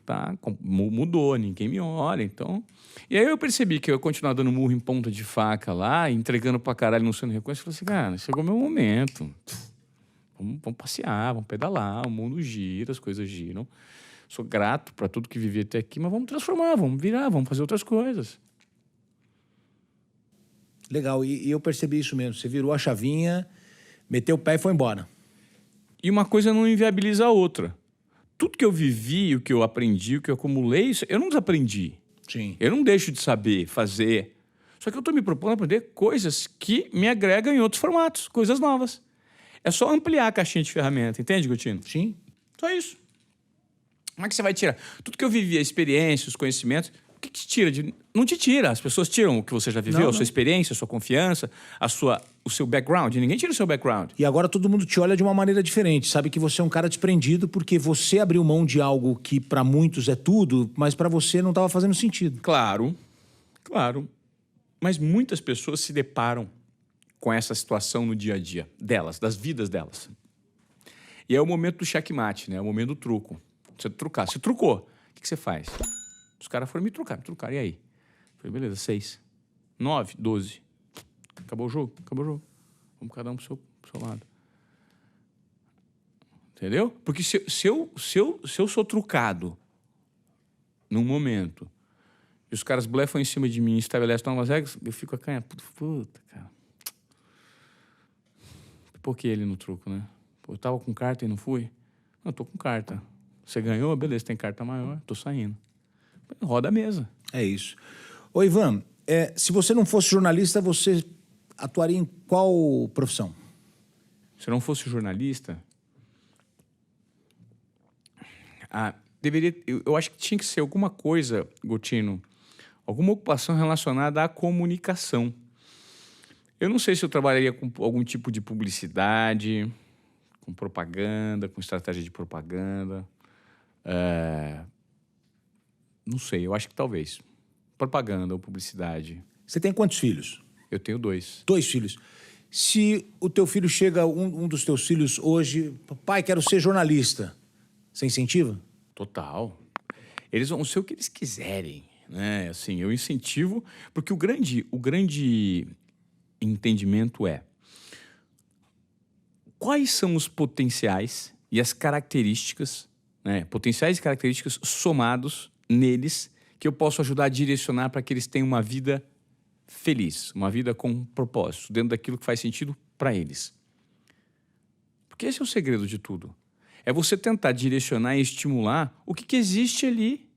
mudou, ninguém me olha, então... E aí eu percebi que eu ia continuar dando murro em ponta de faca lá, entregando pra caralho, não sendo reconhecido. Falei assim, cara, chegou meu momento. Vamos passear, vamos pedalar, o mundo gira, as coisas giram. Sou grato pra tudo que vivi até aqui, mas vamos transformar, vamos virar, vamos fazer outras coisas. Legal, e eu percebi isso mesmo. Você virou a chavinha, meteu o pé e foi embora. E uma coisa não inviabiliza a outra. Tudo que eu vivi, o que eu aprendi, o que eu acumulei, eu não desaprendi. Sim. Eu não deixo de saber, fazer. Só que eu estou me propondo a aprender coisas que me agregam em outros formatos, coisas novas. É só ampliar a caixinha de ferramenta, entende, Gotino? Sim. Só isso. Como é que você vai tirar? Tudo que eu vivi, a experiência, os conhecimentos, o que te tira? Não te tira. As pessoas tiram o que você já viveu, a sua experiência, a sua confiança, o seu background. Ninguém tira o seu background. E agora todo mundo te olha de uma maneira diferente. Sabe que você é um cara desprendido porque você abriu mão de algo que para muitos é tudo, mas para você não estava fazendo sentido. Claro. Mas muitas pessoas se deparam com essa situação no dia a dia delas, das vidas delas. E é o momento do checkmate, né? É o momento do truco. Você trucar. Você trucou. O que você faz? Os caras foram me trucaram. E aí? Falei, beleza, 6. 9, 12. Acabou o jogo. Vamos cada um pro seu lado. Entendeu? Porque se eu sou trucado num momento e os caras blefam em cima de mim e estabelecem novas regras, eu fico acanhado. Puta, cara. Por que ele no truco, né? Pô, eu tava com carta e não fui? Não, eu tô com carta. Você ganhou? Beleza, tem carta maior. Tô saindo. Roda a mesa. É isso. Ô, Ivan, se você não fosse jornalista, você atuaria em qual profissão? Se eu não fosse jornalista... eu acho que tinha que ser alguma coisa, Gotino, alguma ocupação relacionada à comunicação. Eu não sei se eu trabalharia com algum tipo de publicidade, com propaganda, com estratégia de propaganda. Não sei, eu acho que talvez. Propaganda ou publicidade. Você tem quantos filhos? Eu tenho 2. 2 filhos. Se o teu filho chega, um dos teus filhos hoje, pai, quero ser jornalista, você incentiva? Total. Eles vão ser o que eles quiserem, né? Assim, eu incentivo, porque o grande entendimento é quais são os potenciais e as características, né, potenciais e características somados neles que eu posso ajudar a direcionar para que eles tenham uma vida feliz, uma vida com propósito, dentro daquilo que faz sentido para eles. Porque esse é o segredo de tudo. É você tentar direcionar e estimular o que existe ali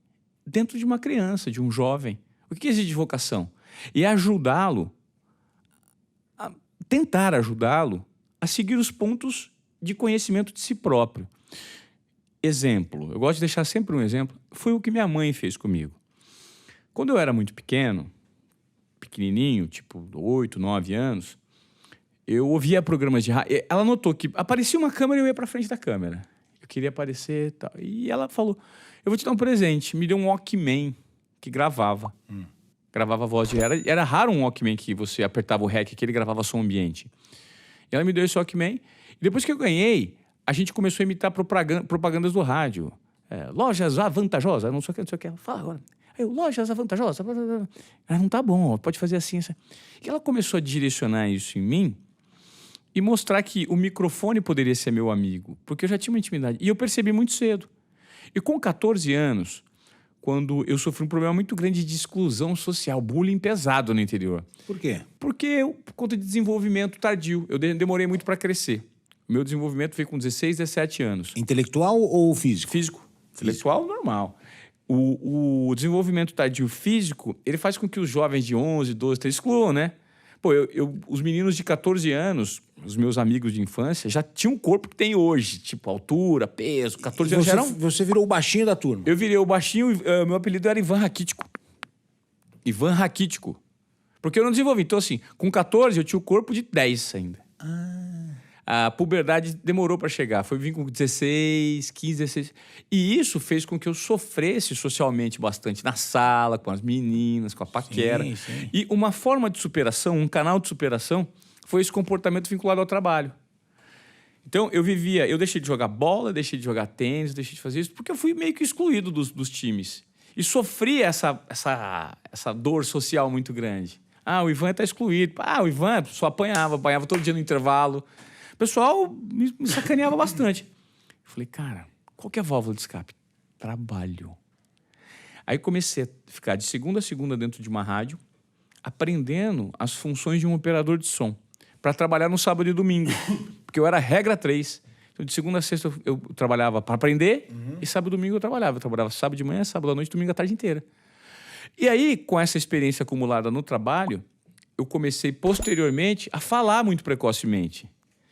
dentro de uma criança, de um jovem. O que existe de vocação? E ajudá-lo, tentar ajudá-lo a seguir os pontos de conhecimento de si próprio. Exemplo, eu gosto de deixar sempre um exemplo, foi o que minha mãe fez comigo. Quando eu era muito pequenininho, tipo 8, 9 anos, eu ouvia programas de rádio. Ela notou que aparecia uma câmera e eu ia para frente da câmera. Eu queria aparecer e tal. E ela falou, eu vou te dar um presente. Me deu um Walkman que gravava. Gravava a voz de... Era raro um Walkman que você apertava o REC, que ele gravava som ambiente. E ela me deu esse Walkman. E depois que eu ganhei, a gente começou a imitar propagandas do rádio. Lojas avantajosas, não sei o que. Ela fala agora. Lojas avantajosas. Ela não tá bom, pode fazer assim. E ela começou a direcionar isso em mim e mostrar que o microfone poderia ser meu amigo, porque eu já tinha uma intimidade. E eu percebi muito cedo. E com 14 anos, quando eu sofri um problema muito grande de exclusão social, bullying pesado no interior. Por quê? Porque por conta de desenvolvimento tardio. Eu demorei muito para crescer. O meu desenvolvimento veio com 16, 17 anos. Intelectual ou físico? Físico. Intelectual, normal. O desenvolvimento tardio físico, ele faz com que os jovens de 11, 12, 13 excluam, né? Pô, os meninos de 14 anos, os meus amigos de infância, já tinham o corpo que tem hoje. Tipo, altura, peso, 14 anos já eram... Você virou o baixinho da turma. Eu virei o baixinho, meu apelido era Ivan Raquítico. Ivan Raquítico. Porque eu não desenvolvi. Então, assim, com 14 eu tinha o corpo de 10 ainda. A puberdade demorou para chegar. Foi vir com 16, 15, 16. E isso fez com que eu sofresse socialmente bastante na sala, com as meninas, com a paquera. Sim, sim. E uma forma de superação, um canal de superação, foi esse comportamento vinculado ao trabalho. Então, eu deixei de jogar bola, deixei de jogar tênis, deixei de fazer isso, porque eu fui meio que excluído dos times. E sofri essa dor social muito grande. O Ivan está excluído. O Ivan só apanhava todo dia no intervalo. O pessoal me sacaneava bastante. Eu falei, cara, qual que é a válvula de escape? Trabalho. Aí comecei a ficar de segunda a segunda dentro de uma rádio, aprendendo as funções de um operador de som, para trabalhar no sábado e domingo, porque eu era regra 3. Então, de segunda a sexta eu trabalhava para aprender, e sábado e domingo eu trabalhava. Eu trabalhava sábado de manhã, sábado à noite, domingo à tarde inteira. E aí, com essa experiência acumulada no trabalho, eu comecei posteriormente a falar muito precocemente.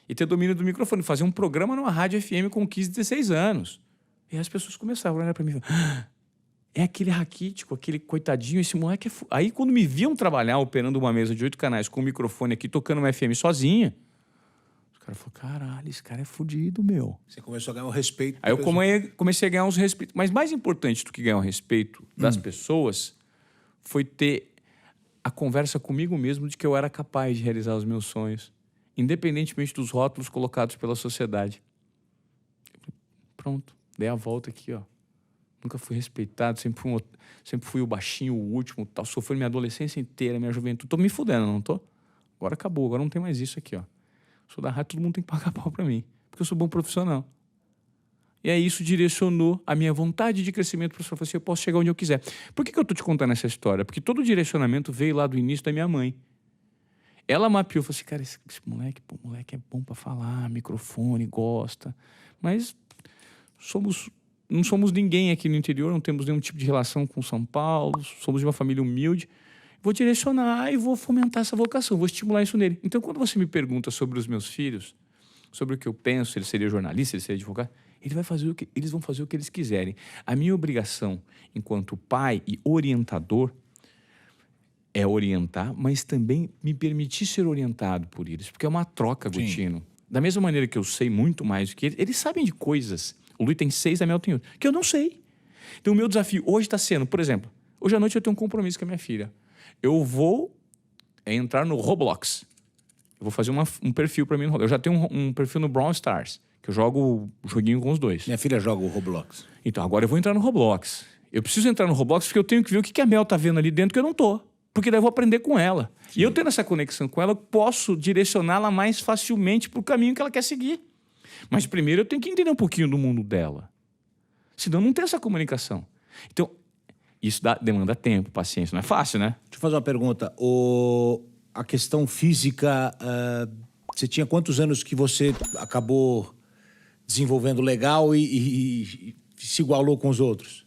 E ter domínio do microfone, fazer um programa numa rádio FM com 15, 16 anos. E as pessoas começavam a olhar para mim e falar, é aquele raquítico, aquele coitadinho, esse moleque é... Aí quando me viam trabalhar operando uma mesa de 8 canais com um microfone aqui, tocando uma FM sozinha, os caras falaram, caralho, esse cara é fudido, meu. Você começou a ganhar um respeito. Aí eu comecei a ganhar uns respeitos. Mas mais importante do que ganhar o respeito das pessoas foi ter a conversa comigo mesmo de que eu era capaz de realizar os meus sonhos, independentemente dos rótulos colocados pela sociedade. Pronto, dei a volta aqui, ó. Nunca fui respeitado, sempre fui o baixinho, o último, tal. Sofri minha adolescência inteira, minha juventude. Tô me fudendo, não tô? Agora acabou, agora não tem mais isso aqui, ó. Sou da rádio, todo mundo tem que pagar pau pra mim, porque eu sou bom profissional. E aí isso direcionou a minha vontade de crescimento para eu falar assim, eu posso chegar onde eu quiser. Por que eu tô te contando essa história? Porque todo o direcionamento veio lá do início da minha mãe. Ela mapeou, falou assim, cara, esse moleque é bom para falar, microfone, gosta, mas não somos ninguém aqui no interior, não temos nenhum tipo de relação com São Paulo, somos de uma família humilde. Vou direcionar e vou fomentar essa vocação, vou estimular isso nele. Então, quando você me pergunta sobre os meus filhos, sobre o que eu penso, ele seria jornalista, ele seria advogado, eles vão fazer o que eles quiserem. A minha obrigação, enquanto pai e orientador, é orientar, mas também me permitir ser orientado por eles, porque é uma troca, Agostinho. Da mesma maneira que eu sei muito mais do que eles sabem de coisas. O Luiz tem 6, a Mel tem 8, que eu não sei. Então, o meu desafio hoje está sendo, por exemplo, hoje à noite eu tenho um compromisso com a minha filha. Eu vou entrar no Roblox. Eu vou fazer um perfil para mim no Roblox. Eu já tenho um perfil no Brawl Stars, que eu jogo o joguinho com os dois. Minha filha joga o Roblox. Então, agora eu vou entrar no Roblox. Eu preciso entrar no Roblox porque eu tenho que ver o que a Mel tá vendo ali dentro que eu não tô. Porque daí eu vou aprender com ela. Sim. E eu tendo essa conexão com ela, eu posso direcioná-la mais facilmente para o caminho que ela quer seguir. Mas primeiro eu tenho que entender um pouquinho do mundo dela. Senão não tem essa comunicação. Então, isso demanda tempo, paciência. Não é fácil, né? Deixa eu fazer uma pergunta. A questão física, você tinha quantos anos que você acabou desenvolvendo legal e se igualou com os outros?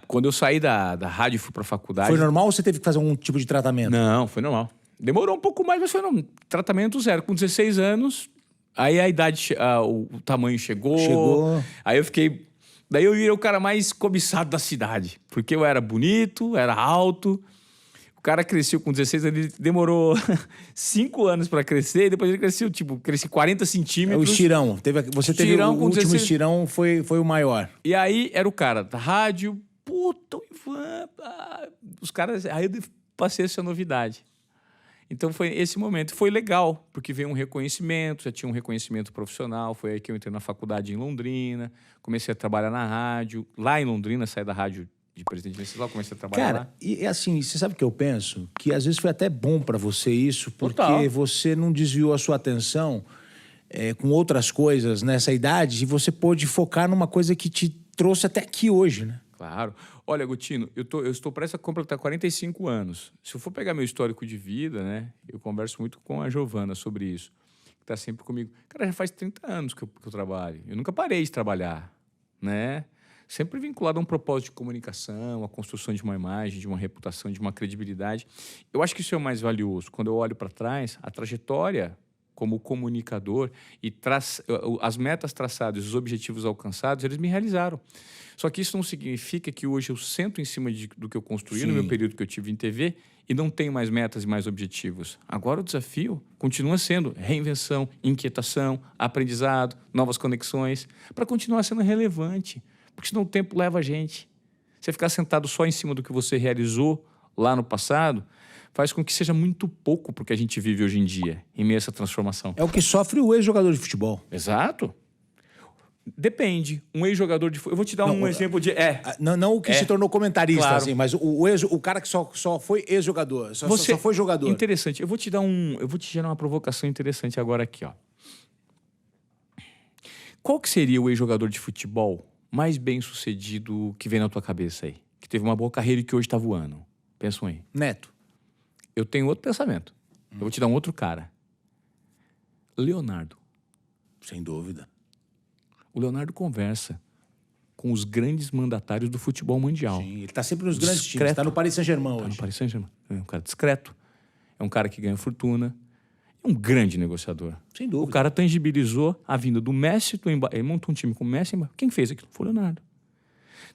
Quando eu saí da rádio e fui pra faculdade... Foi normal ou você teve que fazer algum tipo de tratamento? Não, foi normal. Demorou um pouco mais, mas foi normal. Tratamento zero. Com 16 anos, aí a idade, o tamanho chegou. Aí eu fiquei... Daí eu virei o cara mais cobiçado da cidade. Porque eu era bonito, era alto. O cara cresceu com 16 anos, ele demorou 5 anos pra crescer. E depois ele cresceu, cresci 40 centímetros. O estirão. Você teve o último 16... estirão, foi o maior. E aí era o cara da rádio. Puta, o Ivan... os caras... Aí eu passei essa novidade. Então foi esse momento. Foi legal, porque veio um reconhecimento, já tinha um reconhecimento profissional. Foi aí que eu entrei na faculdade em Londrina, comecei a trabalhar na rádio. Lá em Londrina, saí da rádio de Presidente Venceslau, comecei a trabalhar lá. Cara, e assim, você sabe o que eu penso? Que às vezes foi até bom pra você isso, porque Total. você não desviou a sua atenção com outras coisas nessa idade e você pôde focar numa coisa que te trouxe até aqui hoje, né? Claro. Olha, Agostinho, eu estou prestes a completar 45 anos. Se eu for pegar meu histórico de vida, né? Eu converso muito com a Giovana sobre isso, que está sempre comigo. Cara, já faz 30 anos que eu trabalho. Eu nunca parei de trabalhar, né? Sempre vinculado a um propósito de comunicação, a construção de uma imagem, de uma reputação, de uma credibilidade. Eu acho que isso é o mais valioso. Quando eu olho para trás, a trajetória como comunicador e as metas traçadas, os objetivos alcançados, eles me realizaram. Só que isso não significa que hoje eu sento em cima do que eu construí no meu período que eu tive em TV e não tenho mais metas e mais objetivos. Agora o desafio continua sendo reinvenção, inquietação, aprendizado, novas conexões, para continuar sendo relevante. Porque senão o tempo leva a gente. Você ficar sentado só em cima do que você realizou lá no passado faz com que seja muito pouco porque a gente vive hoje em dia, em meio a essa transformação. É o que sofre o ex-jogador de futebol. Exato. Depende. Um ex-jogador de futebol... Eu vou te dar um exemplo de... Não o que se tornou comentarista, claro. assim, mas o cara que só foi ex-jogador, só foi jogador. Interessante. Eu vou te gerar uma provocação interessante agora aqui, ó. Qual que seria o ex-jogador de futebol mais bem-sucedido que vem na tua cabeça aí? Que teve uma boa carreira e que hoje tá voando. Pensa aí. Neto. Eu tenho outro pensamento. Eu vou te dar um outro cara. Leonardo. Sem dúvida. O Leonardo conversa com os grandes mandatários do futebol mundial. Sim, ele tá sempre nos grandes times. Tá no Paris Saint-Germain hoje. Tá no Paris Saint-Germain. É um cara discreto. É um cara que ganha fortuna. É um grande negociador. Sem dúvida. O cara tangibilizou a vinda do Messi. Ele montou um time com o Messi. Quem fez aquilo? Foi o Leonardo.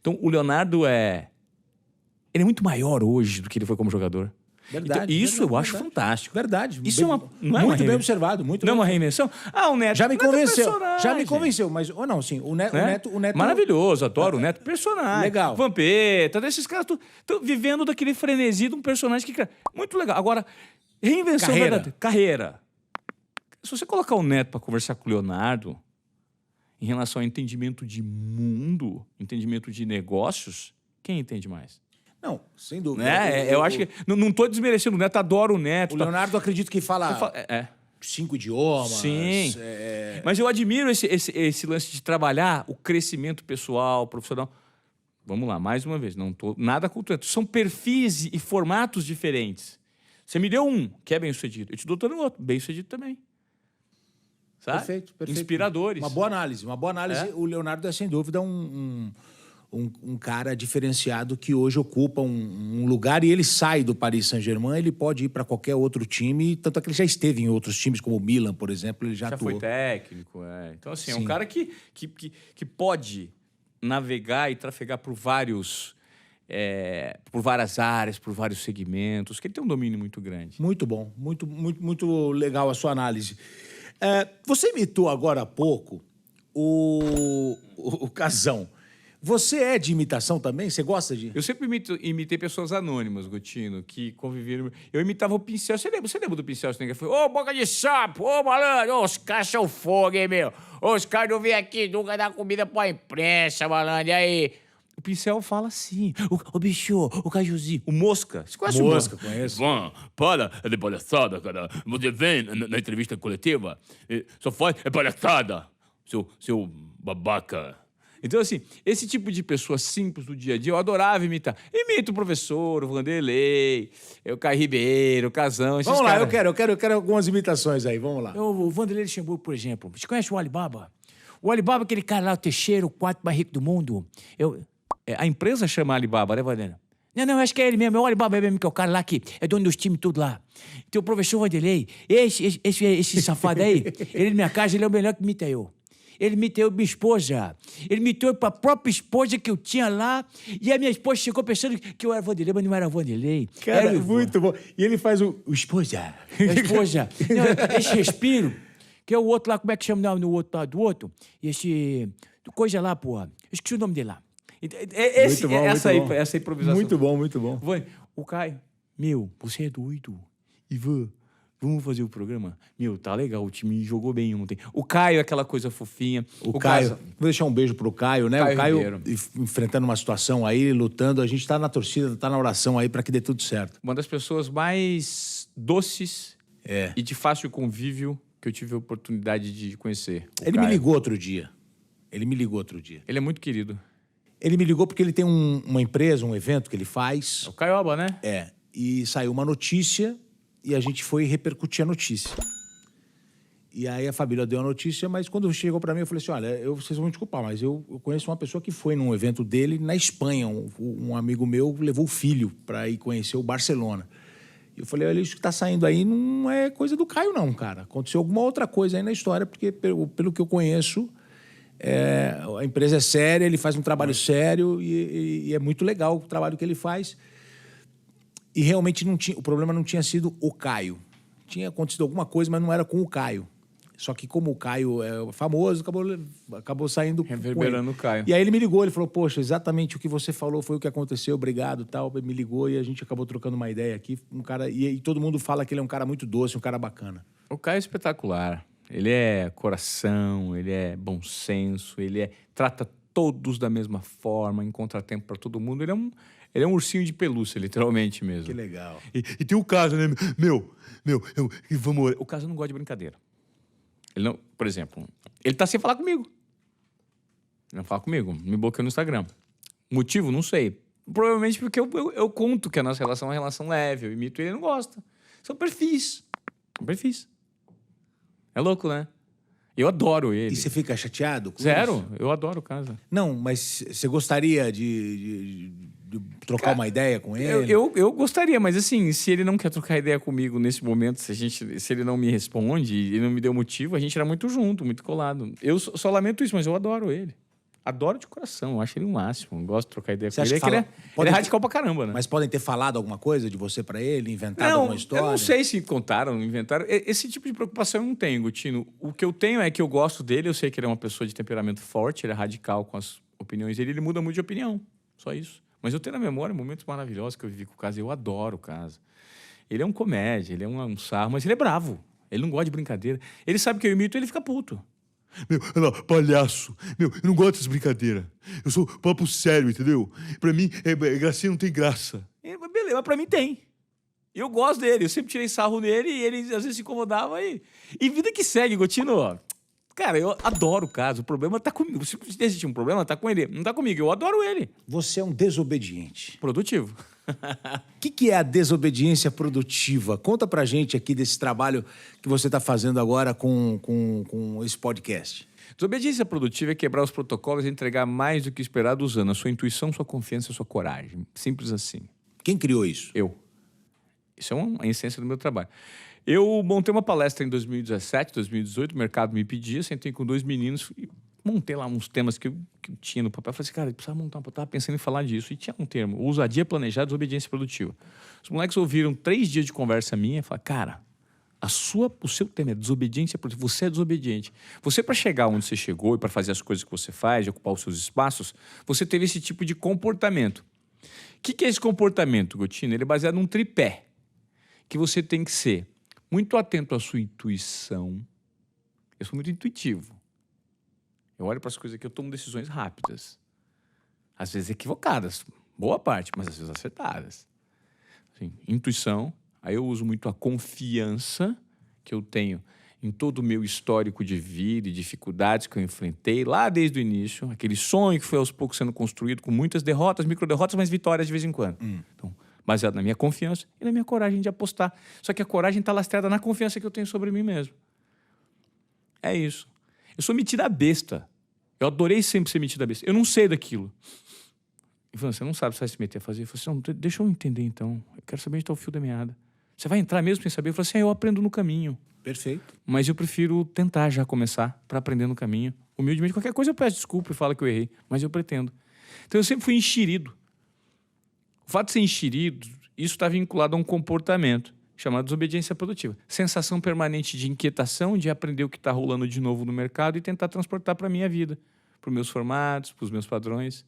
Então, o Leonardo ele é muito maior hoje do que ele foi como jogador. Verdade. Então, isso verdade, eu acho fantástico. Verdade. Isso não é muito bem observado. Muito não é bem. uma reinvenção? O Neto... Já me convenceu. Mas... Ou não, sim. O Neto... Maravilhoso, adoro o Neto. Personagem. Legal. Vampeta, desses caras estão vivendo daquele frenesi de um personagem que... Muito legal. Agora, reinvenção verdadeira. Carreira. Se você colocar o Neto para conversar com o Leonardo em relação ao entendimento de mundo, entendimento de negócios, quem entende mais? Não, sem dúvida. Eu acho que... Não estou desmerecendo o Neto, adoro o Neto. O Leonardo, acredito que fala 5 idiomas. Sim. Mas eu admiro esse lance de trabalhar o crescimento pessoal, profissional. Vamos lá, mais uma vez. Não estou nada contra o Neto. São perfis e formatos diferentes. Você me deu um, que é bem-sucedido. Eu te dou todo outro, bem-sucedido também. Sabe? Perfeito. Inspiradores. Uma boa análise. O Leonardo é, sem dúvida, um cara diferenciado que hoje ocupa um lugar e ele sai do Paris Saint-Germain, ele pode ir para qualquer outro time, tanto é que ele já esteve em outros times, como o Milan, por exemplo, ele já atuou. Foi técnico, Então, assim, Sim. é um cara que pode navegar e trafegar por várias áreas, por vários segmentos, que ele tem um domínio muito grande. Muito bom, muito legal a sua análise. Você imitou agora há pouco o Casão. Você é de imitação também? Você gosta de... Eu sempre imitei pessoas anônimas, Gotino, que conviveram... Eu imitava o Pincel. Você lembra do Pincel? Você foi, ô, boca de sapo, ô, malandro, os caras são fogo, hein, meu? Os caras não vêm aqui nunca dar comida pra imprensa, malandro, e aí? O Pincel fala assim, o bicho, o Cajuzinho, o Mosca. Você conhece o Mosca? Conheço. Para de palhaçada, cara. Você vem na entrevista coletiva, só faz palhaçada. seu babaca. Então, assim, esse tipo de pessoa simples do dia a dia, eu adorava imitar. Imito o professor, o Vanderlei, o Caio Ribeiro, o Casão, esses Vamos lá, caras. eu quero algumas imitações aí, vamos lá. O Vanderlei Luxemburgo, por exemplo. Você conhece o Alibaba? O Alibaba é aquele cara lá, o Teixeira, o quarto mais rico do mundo. A empresa chama Alibaba, né, Vanderlei? Não, acho que é ele mesmo. É o Alibaba mesmo, que é o cara lá que é dono dos times tudo lá. Tem o professor Vanderlei. Esse safado aí, ele na minha casa, ele é o melhor que imita eu. Ele imitou minha esposa. Ele imitou a própria esposa que eu tinha lá. E a minha esposa chegou pensando que eu era Vanderlei, mas não era Vanderlei. Cara, Era muito bom. E ele faz o esposa. a esposa. Não, esse respiro, que é o outro lá, como é que chama no outro lado do outro? Esse... Coisa lá, porra. Eu esqueci o nome dele lá. Essa improvisação. Muito bom, muito bom. O Caio, meu, você é doido. Ivan, vamos fazer o programa? Meu, tá legal, o time jogou bem ontem. O Caio é aquela coisa fofinha. O Caio, vou deixar um beijo pro Caio, né? Caio o Caio Ribeiro. enfrentando uma situação aí, lutando. A gente tá na torcida, tá na oração aí pra que dê tudo certo. Uma das pessoas mais doces É. e de fácil convívio que eu tive a oportunidade de conhecer. Ele me ligou outro dia. Ele Ele é muito querido. Ele me ligou porque ele tem uma empresa, um evento que ele faz. É o Caioba, né? É. E saiu uma notícia e a gente foi repercutir a notícia. E aí a família deu a notícia, mas quando chegou pra mim, eu falei assim, olha, vocês vão me desculpar, mas eu conheço uma pessoa que foi num evento dele na Espanha. Um amigo meu levou o filho pra ir conhecer o Barcelona. E eu falei, olha, isso que tá saindo aí não é coisa do Caio, não, cara. Aconteceu alguma outra coisa aí na história, porque pelo que eu conheço, a empresa é séria, ele faz um trabalho sério e é muito legal o trabalho que ele faz. E realmente o problema não tinha sido o Caio. Tinha acontecido alguma coisa, mas não era com o Caio. Só que como o Caio é famoso, acabou saindo reverberando o Caio. E aí ele me ligou, ele falou, poxa, exatamente o que você falou foi o que aconteceu, obrigado, tal. Me ligou e a gente acabou trocando uma ideia aqui. E todo mundo fala que ele é um cara muito doce, um cara bacana. O Caio é espetacular. Ele é coração, ele é bom senso, trata todos da mesma forma, encontra tempo para todo mundo. Ele é um ursinho de pelúcia, literalmente mesmo. Que legal. E tem o caso, né? O caso não gosta de brincadeira. Ele não, por exemplo, ele tá sem falar comigo. Ele não fala comigo, me bloqueou no Instagram. Motivo? Não sei. Provavelmente porque eu conto que a nossa relação é uma relação leve, eu imito ele, ele não gosta. São perfis. É louco, né? Eu adoro ele. E você fica chateado com Zero, isso? eu adoro o Casa. Não, mas você gostaria de trocar uma ideia com ele? Eu gostaria, mas assim, se ele não quer trocar ideia comigo nesse momento, se ele não me responde e não me deu motivo, a gente era muito junto, muito colado. Eu só lamento isso, mas eu adoro ele. Adoro de coração, eu acho ele o máximo. Eu gosto de trocar ideia Você com acha ele. que Ele é radical pra caramba, né? Mas podem ter falado alguma coisa de você pra ele, inventado alguma história? Eu não sei se contaram, inventaram. Esse tipo de preocupação eu não tenho, Gotino. O que eu tenho é que eu gosto dele, eu sei que ele é uma pessoa de temperamento forte, ele é radical com as opiniões dele, ele muda muito de opinião. Só isso. Mas eu tenho na memória momentos maravilhosos que eu vivi com o Casa. Eu adoro o Casa. Ele é um comédia, ele é um sarro, mas ele é bravo. Ele não gosta de brincadeira. Ele sabe que eu imito, ele fica puto. Olha lá, palhaço. Eu não gosto dessas brincadeiras. Eu sou papo sério, entendeu? Pra mim, gracinha não tem graça. Beleza, mas pra mim tem. Eu gosto dele, eu sempre tirei sarro nele e ele às vezes se incomodava aí. E vida que segue, Gotino. Cara, eu adoro o Casa. O problema tá comigo. Se existe um problema, tá com ele. Não tá comigo. Eu adoro ele. Você é um desobediente. Produtivo. O que é a desobediência produtiva? Conta pra gente aqui desse trabalho que você está fazendo agora com esse podcast. Desobediência produtiva é quebrar os protocolos e entregar mais do que esperado usando a sua intuição, sua confiança e sua coragem. Simples assim. Quem criou isso? Eu. Isso é a essência do meu trabalho. Eu montei uma palestra em 2017, 2018, o mercado me pedia, sentei com 2 meninos e montei lá uns temas que eu tinha no papel. Falei assim, cara, eu precisava montar, eu estava pensando em falar disso. E tinha um termo, ousadia planejada, desobediência produtiva. Os moleques ouviram 3 dias de conversa minha e falaram, cara, o seu tema é desobediência produtiva, você é desobediente. Você, para chegar onde você chegou e para fazer as coisas que você faz, de ocupar os seus espaços, você teve esse tipo de comportamento. O que é esse comportamento, Gotino? Ele é baseado num tripé, que você tem que ser muito atento à sua intuição. Eu sou muito intuitivo. Eu olho para as coisas aqui, eu tomo decisões rápidas. Às vezes equivocadas, boa parte, mas às vezes acertadas. Assim, intuição. Aí eu uso muito a confiança que eu tenho em todo o meu histórico de vida e dificuldades que eu enfrentei lá desde o início, aquele sonho que foi aos poucos sendo construído com muitas derrotas, microderrotas, mas vitórias de vez em quando. Então, baseado na minha confiança e na minha coragem de apostar. Só que a coragem está lastrada na confiança que eu tenho sobre mim mesmo. É isso. Eu sou metida besta. Eu adorei sempre ser metida besta. Eu não sei daquilo. Ivan, você não sabe se vai se meter a fazer. Eu falei assim, não, deixa eu entender então. Eu quero saber onde está o fio da meada. Você vai entrar mesmo sem saber? Eu falei assim, eu aprendo no caminho. Perfeito. Mas eu prefiro tentar já começar para aprender no caminho. Humildemente, qualquer coisa eu peço desculpa e falo que eu errei. Mas eu pretendo. Então eu sempre fui enxerido. O fato de ser enxerido, isso está vinculado a um comportamento chamado desobediência produtiva. Sensação permanente de inquietação, de aprender o que está rolando de novo no mercado e tentar transportar para a minha vida. Para os meus formatos, para os meus padrões.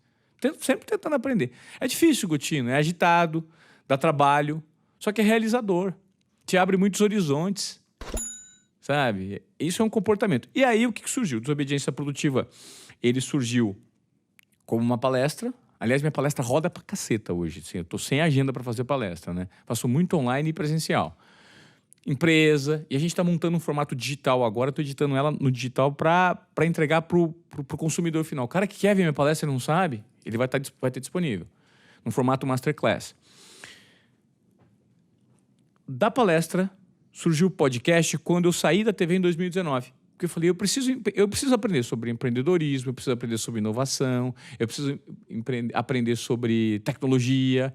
Sempre tentando aprender. É difícil, Gotino. É agitado, dá trabalho. Só que é realizador. Te abre muitos horizontes. Sabe? Isso é um comportamento. E aí, o que surgiu? Desobediência produtiva. Ele surgiu como uma palestra. Aliás, minha palestra roda pra caceta hoje. Assim, eu tô sem agenda para fazer palestra, né? Faço muito online e presencial. Empresa. E a gente está montando um formato digital agora. Estou editando ela no digital para entregar pro consumidor final. O cara que quer ver minha palestra e não sabe, ele vai ter disponível. No formato masterclass. Da palestra surgiu o podcast quando eu saí da TV em 2019. Porque eu falei, eu preciso aprender sobre empreendedorismo, eu preciso aprender sobre inovação, eu preciso aprender sobre tecnologia,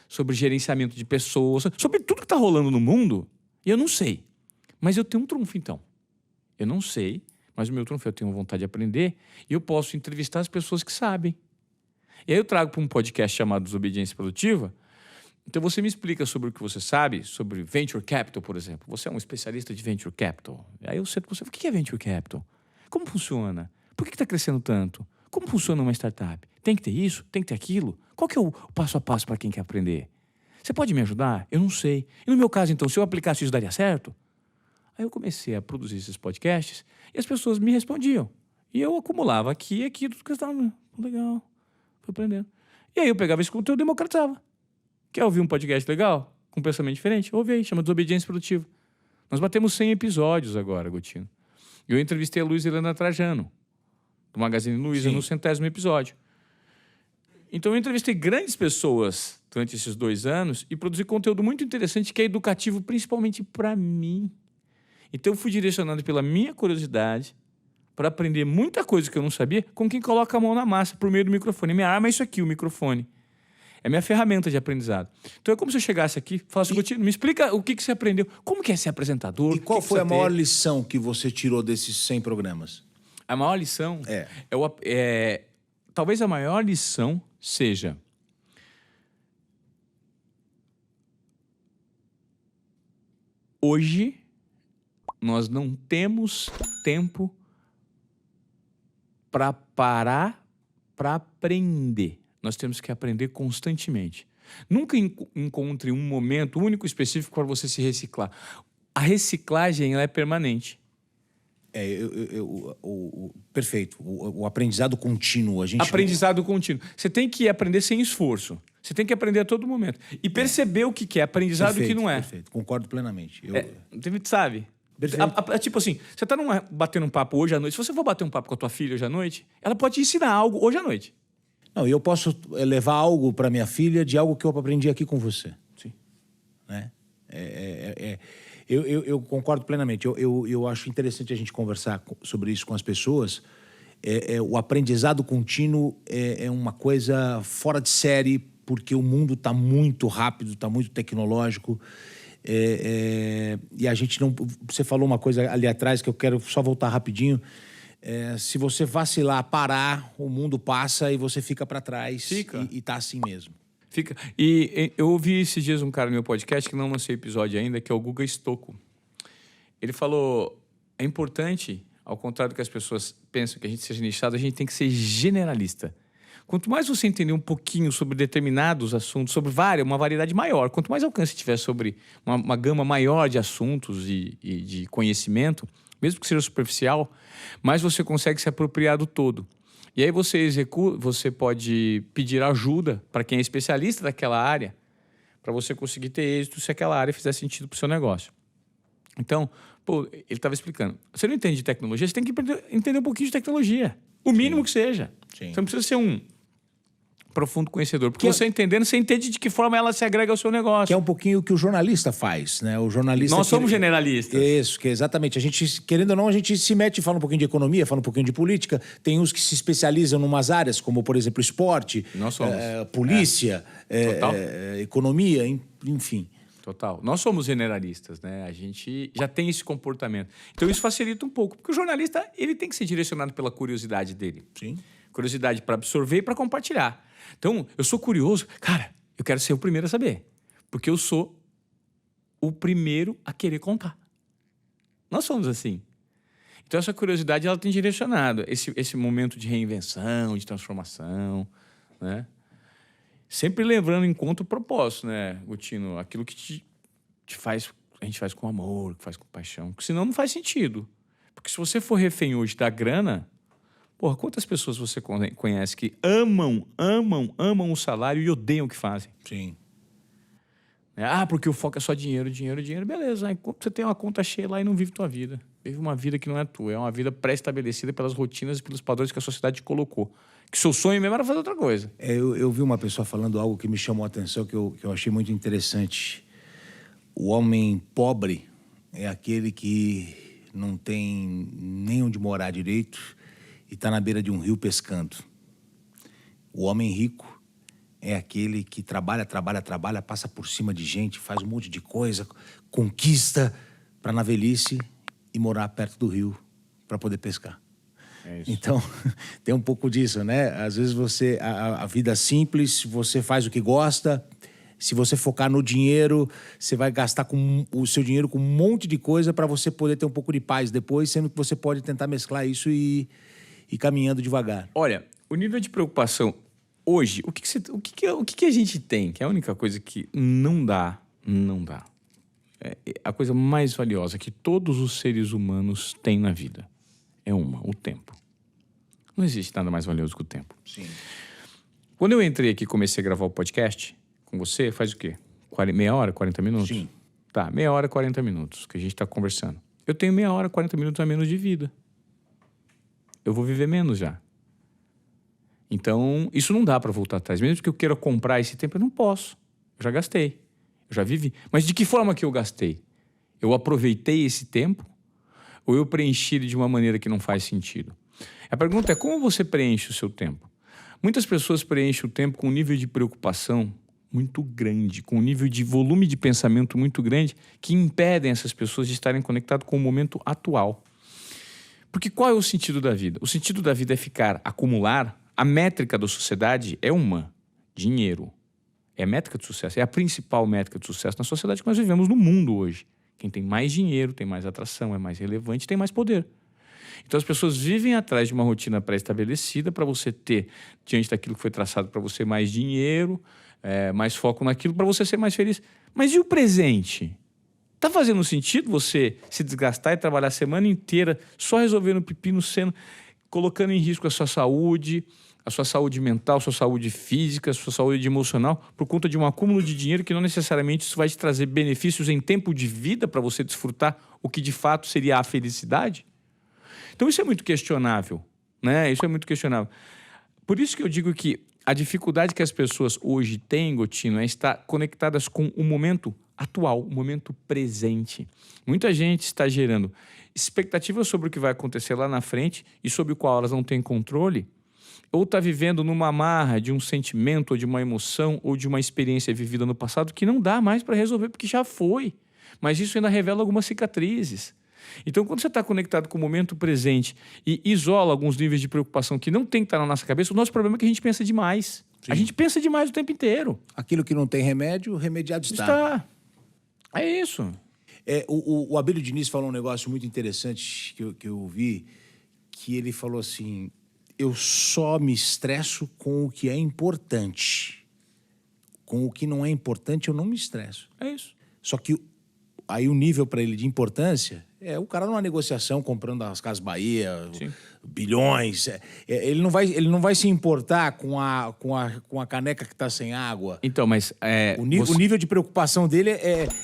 sobre gerenciamento de pessoas, sobre tudo que está rolando no mundo. E eu não sei. Mas eu tenho um trunfo, então. Eu não sei, mas o meu trunfo eu tenho vontade de aprender e eu posso entrevistar as pessoas que sabem. E aí eu trago para um podcast chamado Desobediência Produtiva. Então, você me explica sobre o que você sabe, sobre Venture Capital, por exemplo. Você é um especialista de Venture Capital. Aí eu sento com você, o que é Venture Capital? Como funciona? Por que está crescendo tanto? Como funciona uma startup? Tem que ter isso? Tem que ter aquilo? Qual que é o passo a passo para quem quer aprender? Você pode me ajudar? Eu não sei. E no meu caso, então, se eu aplicasse isso, daria certo? Aí eu comecei a produzir esses podcasts e as pessoas me respondiam. E eu acumulava aqui e aqui, tudo que eu estava... Legal, fui aprendendo. E aí eu pegava esse conteúdo e democratizava. Quer ouvir um podcast legal? Com um pensamento diferente? Ouve aí, chama Desobediência Produtiva. Nós batemos 100 episódios agora, Gotino. E eu entrevistei a Luiza Helena Trajano, do Magazine Luiza, no 100º episódio. Então eu entrevistei grandes pessoas durante esses 2 anos e produzi conteúdo muito interessante que é educativo principalmente para mim. Então eu fui direcionado pela minha curiosidade para aprender muita coisa que eu não sabia com quem coloca a mão na massa por meio do microfone. Minha arma é isso aqui, o microfone. É minha ferramenta de aprendizado. Então é como se eu chegasse aqui e falasse, Gotino, me explica o que você aprendeu. Como que é ser apresentador? E qual foi a maior lição que você tirou desses 100 programas? A maior lição talvez a maior lição seja hoje nós não temos tempo para parar para aprender. Nós temos que aprender constantemente. Nunca encontre um momento único específico para você se reciclar. A reciclagem ela é permanente. Perfeito. O aprendizado contínuo. Aprendizado contínuo. Você tem que aprender sem esforço. Você tem que aprender a todo momento. E perceber o que é aprendizado e o que não é. Perfeito. Concordo plenamente. Sabe? Tipo assim, você está batendo um papo hoje à noite. Se você for bater um papo com a tua filha hoje à noite, ela pode te ensinar algo hoje à noite. Não, e eu posso levar algo para minha filha de algo que eu aprendi aqui com você. Sim. Né? Eu concordo plenamente. Eu acho interessante a gente conversar sobre isso com as pessoas. O aprendizado contínuo é uma coisa fora de série, porque o mundo está muito rápido, está muito tecnológico. E a gente não... Você falou uma coisa ali atrás que eu quero só voltar rapidinho. Se você vacilar, parar, o mundo passa e você fica para trás. E tá assim mesmo. Fica. E eu ouvi esses dias um cara no meu podcast, que não lancei episódio ainda, que é o Guga Stocco. Ele falou, é importante, ao contrário do que as pessoas pensam que a gente seja nichado, a gente tem que ser generalista. Quanto mais você entender um pouquinho sobre determinados assuntos, sobre uma variedade maior, quanto mais alcance tiver sobre uma gama maior de assuntos e de conhecimento, mesmo que seja superficial, mais você consegue se apropriar do todo. E aí você pode pedir ajuda para quem é especialista daquela área, para você conseguir ter êxito se aquela área fizer sentido para o seu negócio. Então, pô, ele estava explicando. Você não entende de tecnologia, você tem que entender um pouquinho de tecnologia. O mínimo que seja. Sim. Você não precisa ser um profundo conhecedor. Porque você entendendo, você entende de que forma ela se agrega ao seu negócio. Que é um pouquinho o que o jornalista faz, né? O jornalista... Nós somos generalistas. Isso, que exatamente. A gente, querendo ou não, a gente se mete e fala um pouquinho de economia, fala um pouquinho de política. Tem uns que se especializam em umas áreas, como, por exemplo, esporte, Nós somos. Polícia, Total. Economia, enfim. Total. Nós somos generalistas, né? A gente já tem esse comportamento. Então, isso facilita um pouco. Porque o jornalista, ele tem que ser direcionado pela curiosidade dele. Sim. Curiosidade para absorver e para compartilhar. Então, eu sou curioso. Cara, eu quero ser o primeiro a saber. Porque eu sou o primeiro a querer contar. Nós somos assim. Então, essa curiosidade, ela tem direcionado esse momento de reinvenção, de transformação, né? Sempre levando em conta o propósito, né, Gotino? Aquilo que a gente faz com amor, que faz com paixão. Porque senão não faz sentido. Porque se você for refém hoje da grana... Porra, quantas pessoas você conhece que amam o salário e odeiam o que fazem? Sim. Porque o foco é só dinheiro, dinheiro, dinheiro. Beleza, aí você tem uma conta cheia lá e não vive tua vida. Vive uma vida que não é tua. É uma vida pré-estabelecida pelas rotinas e pelos padrões que a sociedade te colocou. Que seu sonho mesmo era fazer outra coisa. Eu vi uma pessoa falando algo que me chamou a atenção, que eu achei muito interessante. O homem pobre é aquele que não tem nem onde morar direito e está na beira de um rio pescando. O homem rico é aquele que trabalha, passa por cima de gente, faz um monte de coisa, conquista para na velhice e morar perto do rio para poder pescar. É isso. Então, tem um pouco disso, né? Às vezes a vida simples, você faz o que gosta. Se você focar no dinheiro, você vai gastar o seu dinheiro com um monte de coisa para você poder ter um pouco de paz depois, sendo que você pode tentar mesclar isso e caminhando devagar. Olha, o nível de preocupação hoje, o que a gente tem, que é a única coisa que não dá. É a coisa mais valiosa que todos os seres humanos têm na vida. É o tempo. Não existe nada mais valioso que o tempo. Sim. Quando eu entrei aqui e comecei a gravar o podcast com você, faz o quê? Meia hora, 40 minutos? Sim. Tá, meia hora, 40 minutos que a gente está conversando. Eu tenho meia hora, 40 minutos a menos de vida. Eu vou viver menos já. Então, isso não dá para voltar atrás. Mesmo que eu queira comprar esse tempo, eu não posso. Eu já gastei. Eu já vivi. Mas de que forma que eu gastei? Eu aproveitei esse tempo ou eu preenchi ele de uma maneira que não faz sentido? A pergunta é como você preenche o seu tempo? Muitas pessoas preenchem o tempo com um nível de preocupação muito grande, com um nível de volume de pensamento muito grande que impedem essas pessoas de estarem conectadas com o momento atual. Porque qual é o sentido da vida? O sentido da vida é acumular. A métrica da sociedade é dinheiro. É a métrica de sucesso, é a principal métrica de sucesso na sociedade que nós vivemos no mundo hoje. Quem tem mais dinheiro, tem mais atração, é mais relevante, tem mais poder. Então as pessoas vivem atrás de uma rotina pré-estabelecida para você ter, diante daquilo que foi traçado para você, mais dinheiro, mais foco naquilo, para você ser mais feliz. Mas e o presente? Tá fazendo sentido você se desgastar e trabalhar a semana inteira só resolvendo pepino, colocando em risco a sua saúde mental, a sua saúde física, a sua saúde emocional, por conta de um acúmulo de dinheiro que não necessariamente isso vai te trazer benefícios em tempo de vida para você desfrutar o que de fato seria a felicidade? Então isso é muito questionável, né? Isso é muito questionável. Por isso que eu digo que a dificuldade que as pessoas hoje têm, Gotino, é estar conectadas com o momento atual, o momento presente. Muita gente está gerando expectativas sobre o que vai acontecer lá na frente e sobre o qual elas não têm controle, ou está vivendo numa amarra de um sentimento, ou de uma emoção, ou de uma experiência vivida no passado que não dá mais para resolver, porque já foi. Mas isso ainda revela algumas cicatrizes. Então, quando você está conectado com o momento presente e isola alguns níveis de preocupação que não tem que estar na nossa cabeça, o nosso problema é que a gente pensa demais. Sim. A gente pensa demais o tempo inteiro. Aquilo que não tem remédio, remediado está. É isso. O Abílio Diniz falou um negócio muito interessante que eu ouvi, que ele falou assim: eu só me estresso com o que é importante. Com o que não é importante, eu não me estresso. É isso. Só que aí o nível para ele de importância é o cara numa negociação comprando as Casas Bahia, Sim. bilhões. Ele não vai se importar com a caneca que está sem água. Então, mas... O nível de preocupação dele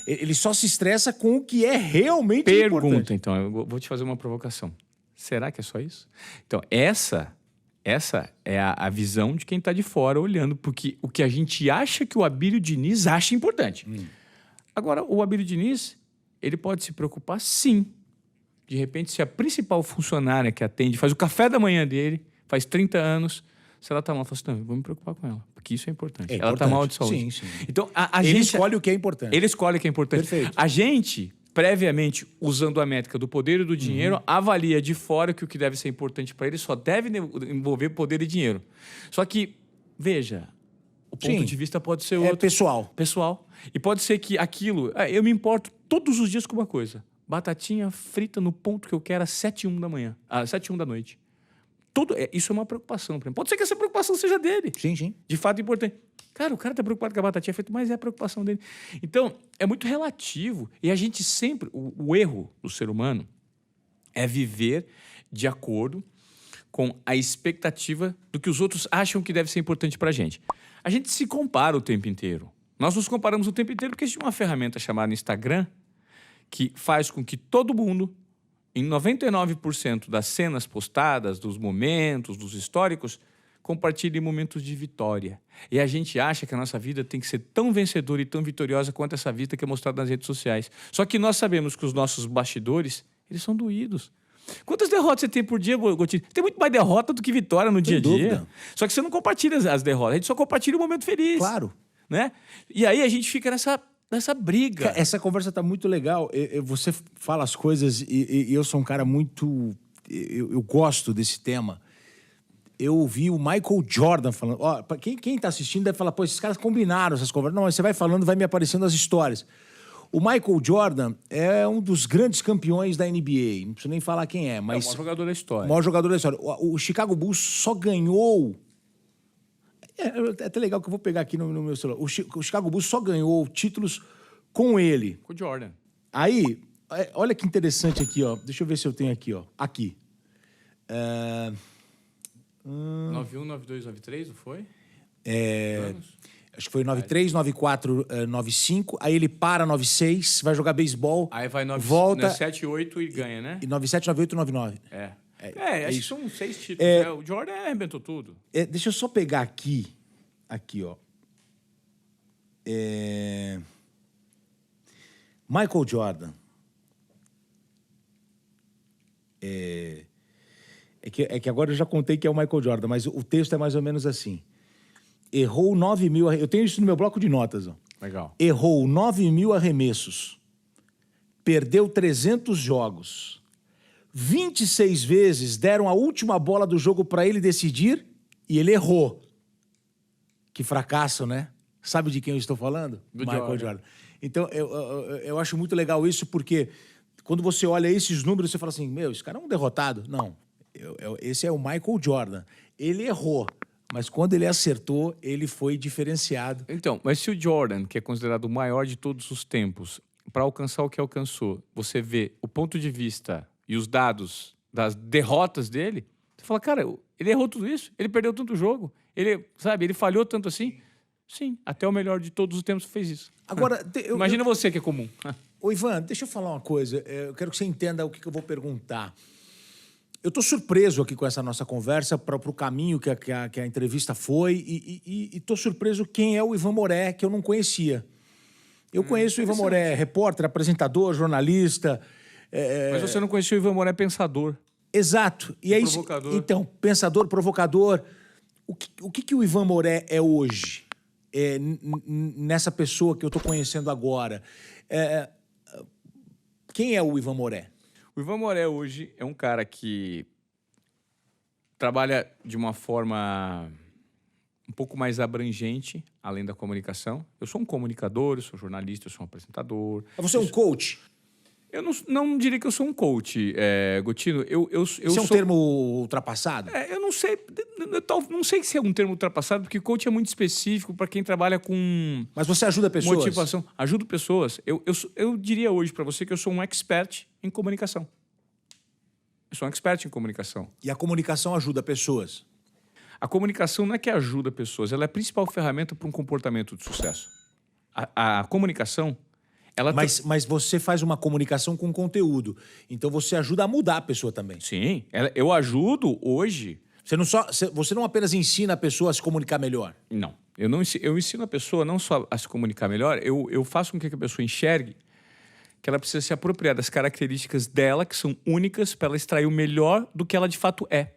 ele só se estressa com o que é realmente importante. Pergunta, então, eu vou te fazer uma provocação. Será que é só isso? Então, essa é a visão de quem está de fora olhando, porque o que a gente acha que o Abílio Diniz acha importante. Agora, o Abílio Diniz, ele pode se preocupar, sim. De repente, se a principal funcionária que atende, faz o café da manhã dele, faz 30 anos, se ela está mal, fala assim, não, eu vou me preocupar com ela, porque isso é importante. Ela está mal de saúde. Sim, sim. Então, Ele gente... escolhe o que é importante. Ele escolhe o que é importante. Perfeito. A gente, previamente, usando a métrica do poder e do dinheiro, avalia de fora que o que deve ser importante para ele só deve envolver poder e dinheiro. Só que, veja, o ponto Sim. de vista pode ser É outro. pessoal. Pessoal. E pode ser que aquilo... eu me importo todos os dias com uma coisa. Batatinha frita no ponto que eu quero às 7h01 da manhã. Às 7h01 da noite. Isso é uma preocupação para mim. Pode ser que essa preocupação seja dele. Sim, sim. De fato importante. Cara, o cara tá preocupado com a batatinha frita, mas é a preocupação dele. Então, é muito relativo. E a gente sempre... O erro do ser humano é viver de acordo com a expectativa do que os outros acham que deve ser importante pra gente. A gente se compara o tempo inteiro. Nós nos comparamos o tempo inteiro porque existe uma ferramenta chamada Instagram que faz com que todo mundo, em 99% das cenas postadas, dos momentos, dos históricos, compartilhe momentos de vitória. E a gente acha que a nossa vida tem que ser tão vencedora e tão vitoriosa quanto essa vida que é mostrada nas redes sociais. Só que nós sabemos que os nossos bastidores, eles são doídos. Quantas derrotas você tem por dia, Gotinho? Tem muito mais derrota do que vitória no dia a dia. dúvida. Só que você não compartilha as derrotas, a gente só compartilha o momento feliz. Claro. Né? E aí a gente fica nessa briga. Essa conversa tá muito legal. Você fala as coisas e eu sou um cara muito... Eu gosto desse tema. Eu ouvi o Michael Jordan falando... Ó, quem tá assistindo deve falar, pô, esses caras combinaram essas conversas. Não, mas você vai falando, vai me aparecendo as histórias. O Michael Jordan é um dos grandes campeões da NBA. Não preciso nem falar quem é, mas... É o maior jogador da história. O maior jogador da história. O Chicago Bulls só ganhou... É até legal que eu vou pegar aqui no meu celular. O Chicago Bulls só ganhou títulos com ele. Com o Jordan. Aí, olha que interessante aqui, ó. Deixa eu ver se eu tenho aqui, ó. Aqui. 91, 92, 93, não foi? Acho que foi 93, 94, 95. Aí ele para 96, vai jogar beisebol. Aí vai volta 7, 8 e ganha, né? E 97, 98, 99. Acho que são 6 títulos. Né? O Jordan arrebentou tudo. Deixa eu só pegar aqui. Aqui, ó. Michael Jordan. É que agora eu já contei que é o Michael Jordan, mas o texto é mais ou menos assim. Errou 9.000... Eu tenho isso no meu bloco de notas, ó. Legal. Errou 9.000 arremessos. Perdeu 300 jogos. 26 vezes deram a última bola do jogo para ele decidir e ele errou. Que fracasso, né? Sabe de quem eu estou falando? Do Michael Jordan. Então, eu acho muito legal isso, porque quando você olha esses números, você fala assim, meu, esse cara é um derrotado. Não, esse é o Michael Jordan. Ele errou, mas quando ele acertou, ele foi diferenciado. Então, mas se o Jordan, que é considerado o maior de todos os tempos, para alcançar o que alcançou, você vê o ponto de vista e os dados das derrotas dele, você fala, cara, ele errou tudo isso, ele perdeu tanto jogo, ele falhou tanto assim. Sim, até o melhor de todos os tempos fez isso. Agora, imagina você que é comum. Ô, Ivan, deixa eu falar uma coisa. Eu quero que você entenda o que eu vou perguntar. Eu estou surpreso aqui com essa nossa conversa para o caminho que a entrevista foi e estou surpreso quem é o Ivan Moré, que eu não conhecia. Eu conheço o Ivan Moré, repórter, apresentador, jornalista. Mas você não conhecia o Ivan Moré pensador. Exato. E aí, provocador. Então, pensador, provocador. O que o Ivan Moré é hoje? Nessa pessoa que eu estou conhecendo agora. Quem é o Ivan Moré? O Ivan Moré hoje é um cara que trabalha de uma forma um pouco mais abrangente, além da comunicação. Eu sou um comunicador, eu sou jornalista, eu sou um apresentador. Você é um coach? Eu não diria que eu sou um coach, Gotino. Isso é um termo ultrapassado? Eu não sei. Não sei se é um termo ultrapassado, porque coach é muito específico para quem trabalha com. Mas você ajuda pessoas? Motivação. Ajudo pessoas. Eu diria hoje para você que eu sou um expert em comunicação. Eu sou um expert em comunicação. E a comunicação ajuda pessoas? A comunicação não é que ajuda pessoas, ela é a principal ferramenta para um comportamento de sucesso. A comunicação. Mas você faz uma comunicação com conteúdo. Então você ajuda a mudar a pessoa também. Sim, eu ajudo hoje. Você não apenas ensina a pessoa a se comunicar melhor. Não. Eu ensino a pessoa não só a se comunicar melhor, eu faço com que a pessoa enxergue que ela precisa se apropriar das características dela, que são únicas, para ela extrair o melhor do que ela de fato é.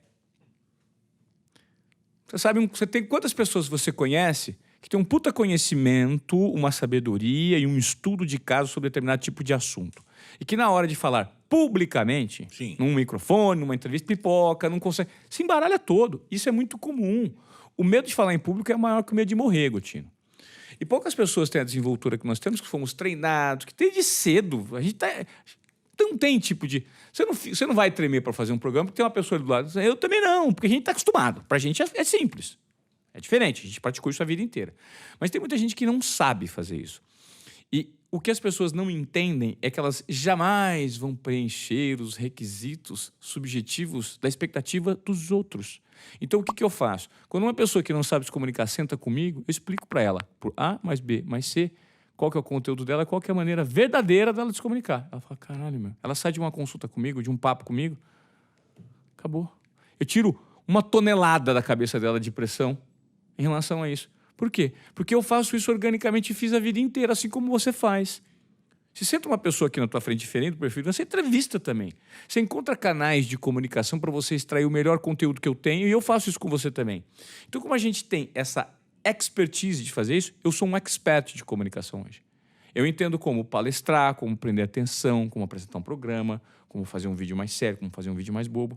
Você tem quantas pessoas você conhece que tem um puta conhecimento, uma sabedoria e um estudo de caso sobre determinado tipo de assunto. E que na hora de falar publicamente, Sim, num microfone, numa entrevista pipoca, não consegue... Se embaralha todo. Isso é muito comum. O medo de falar em público é maior que o medo de morrer, Gotino. E poucas pessoas têm a desenvoltura que nós temos, que fomos treinados, que desde cedo. A gente não tem tipo de... Você não vai tremer para fazer um programa porque tem uma pessoa do lado. Eu também não, porque a gente está acostumado. Para a gente é simples. É diferente, a gente praticou isso a vida inteira. Mas tem muita gente que não sabe fazer isso. E o que as pessoas não entendem é que elas jamais vão preencher os requisitos subjetivos da expectativa dos outros. Então, o que eu faço? Quando uma pessoa que não sabe se comunicar senta comigo, eu explico para ela, por A mais B mais C, qual que é o conteúdo dela, qual que é a maneira verdadeira dela de se comunicar. Ela fala, caralho, meu. Ela sai de uma consulta comigo, de um papo comigo, acabou. Eu tiro uma tonelada da cabeça dela de pressão em relação a isso. Por quê? Porque eu faço isso organicamente e fiz a vida inteira, assim como você faz. Se senta uma pessoa aqui na tua frente diferente do perfil, você entrevista também. Você encontra canais de comunicação para você extrair o melhor conteúdo que eu tenho e eu faço isso com você também. Então, como a gente tem essa expertise de fazer isso, eu sou um expert de comunicação hoje. Eu entendo como palestrar, como prender atenção, como apresentar um programa, como fazer um vídeo mais sério, como fazer um vídeo mais bobo.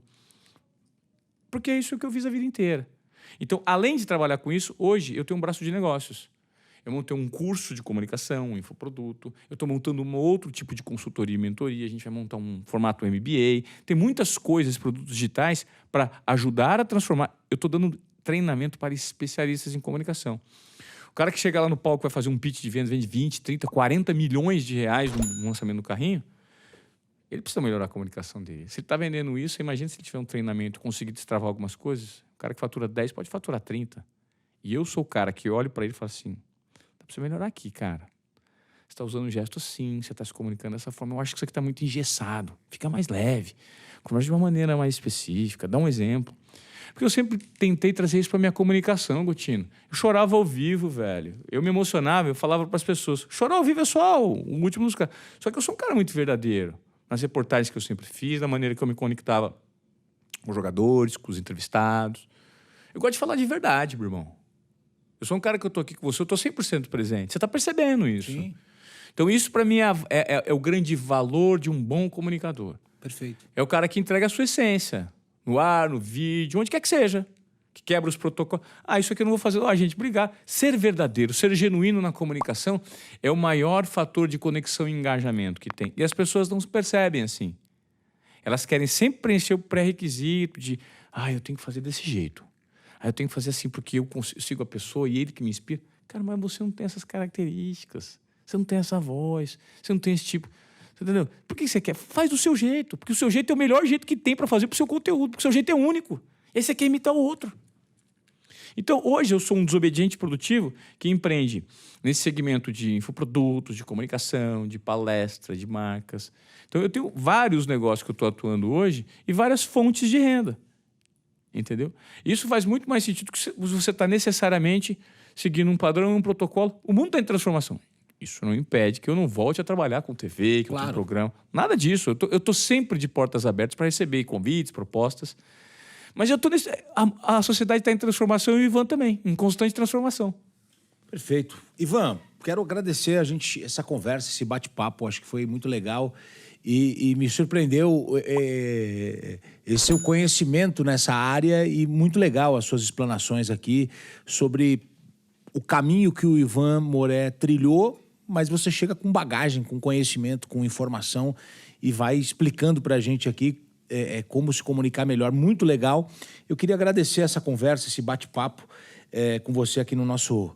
Porque é isso que eu fiz a vida inteira. Então, além de trabalhar com isso, hoje eu tenho um braço de negócios. Eu montei um curso de comunicação, um infoproduto. Eu estou montando um outro tipo de consultoria e mentoria. A gente vai montar um formato MBA. Tem muitas coisas, produtos digitais, para ajudar a transformar. Eu estou dando treinamento para especialistas em comunicação. O cara que chega lá no palco vai fazer um pitch de vendas, vende 20, 30, 40 milhões de reais no lançamento do carrinho, ele precisa melhorar a comunicação dele. Se ele está vendendo isso, imagina se ele tiver um treinamento e conseguir destravar algumas coisas. O cara que fatura 10 pode faturar 30. E eu sou o cara que olho para ele e falo assim, dá para você melhorar aqui, cara. Você está usando um gesto assim, você está se comunicando dessa forma. Eu acho que isso aqui está muito engessado. Fica mais leve. Conversa de uma maneira mais específica. Dá um exemplo. Porque eu sempre tentei trazer isso para minha comunicação, Gotino. Eu chorava ao vivo, velho. Eu me emocionava, eu falava para as pessoas. Chorar ao vivo é só o último dos caras. Só que eu sou um cara muito verdadeiro. Nas reportagens que eu sempre fiz, da maneira que eu me conectava com os jogadores, com os entrevistados. Eu gosto de falar de verdade, meu irmão. Eu sou um cara que eu tô aqui com você, eu tô 100% presente. Você tá percebendo isso. Sim. Então isso para mim é o grande valor de um bom comunicador. Perfeito. É o cara que entrega a sua essência. No ar, no vídeo, onde quer que seja. Que quebra os protocolos. Isso aqui eu não vou fazer. Gente, obrigado. Ser verdadeiro, ser genuíno na comunicação é o maior fator de conexão e engajamento que tem. E as pessoas não se percebem assim. Elas querem sempre preencher o pré-requisito de eu tenho que fazer desse jeito. Eu tenho que fazer assim porque eu sigo a pessoa e ele que me inspira. Cara, mas você não tem essas características. Você não tem essa voz. Você não tem esse tipo... Você entendeu? Por que você quer? Faz do seu jeito. Porque o seu jeito é o melhor jeito que tem para fazer pro seu conteúdo. Porque o seu jeito é único. Esse aqui é imitar o outro. Então, hoje eu sou um desobediente produtivo que empreende nesse segmento de infoprodutos, de comunicação, de palestra, de marcas. Então, eu tenho vários negócios que eu estou atuando hoje e várias fontes de renda. Entendeu? Isso faz muito mais sentido que você está necessariamente seguindo um padrão, um protocolo. O mundo está em transformação. Isso não impede que eu não volte a trabalhar com TV, com outro programa. Nada disso. Eu tô sempre de portas abertas para receber convites, propostas. Mas eu tô a sociedade está em transformação e o Ivan também, em constante transformação. Perfeito. Ivan, quero agradecer essa conversa, esse bate-papo. Acho que foi muito legal. E me surpreendeu esse seu conhecimento nessa área e muito legal as suas explanações aqui sobre o caminho que o Ivan Moré trilhou, mas você chega com bagagem, com conhecimento, com informação e vai explicando pra gente aqui como se comunicar melhor. Muito legal. Eu queria agradecer essa conversa, esse bate-papo com você aqui no nosso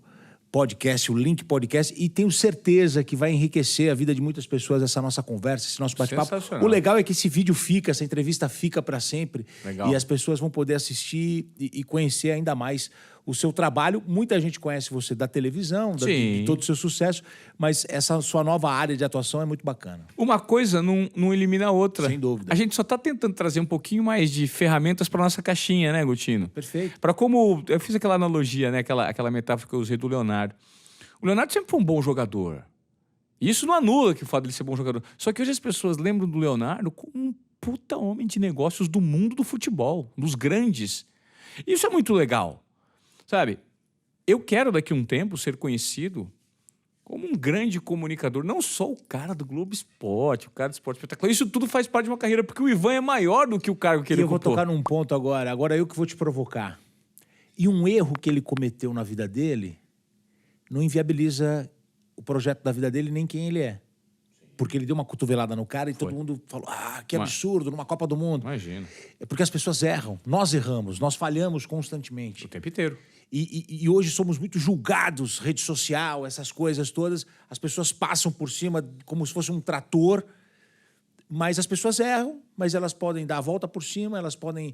podcast, o Link Podcast, e tenho certeza que vai enriquecer a vida de muitas pessoas essa nossa conversa, esse nosso bate-papo. Sensacional. O legal é que esse vídeo fica, essa entrevista fica para sempre. Legal. E as pessoas vão poder assistir e conhecer ainda mais o seu trabalho. Muita gente conhece você da televisão, de todo o seu sucesso, mas essa sua nova área de atuação é muito bacana. Uma coisa não elimina a outra. Sem dúvida. A gente só está tentando trazer um pouquinho mais de ferramentas para nossa caixinha, né, Gotino? Perfeito. Para como... Eu fiz aquela analogia, né? Aquela metáfora que eu usei do Leonardo. O Leonardo sempre foi um bom jogador. E isso não anula que o fato de ele ser bom jogador. Só que hoje as pessoas lembram do Leonardo como um puta homem de negócios do mundo do futebol, dos grandes. Isso é muito legal. Sabe? Eu quero daqui a um tempo ser conhecido como um grande comunicador, não só o cara do Globo Esporte, o cara do Esporte Espetacular. Isso tudo faz parte de uma carreira, porque o Ivan é maior do que o cargo que ele Eu vou ocupou. tocar num ponto agora. Agora eu que vou te provocar. E um erro que ele cometeu na vida dele não inviabiliza o projeto da vida dele nem quem ele é. Porque ele deu uma cotovelada no cara e todo mundo falou, que absurdo, numa Copa do Mundo. Imagina. É porque as pessoas erram. Nós erramos, nós falhamos constantemente. O tempo inteiro. E hoje somos muito julgados, rede social, essas coisas todas. As pessoas passam por cima como se fosse um trator, mas as pessoas erram, mas elas podem dar a volta por cima, elas podem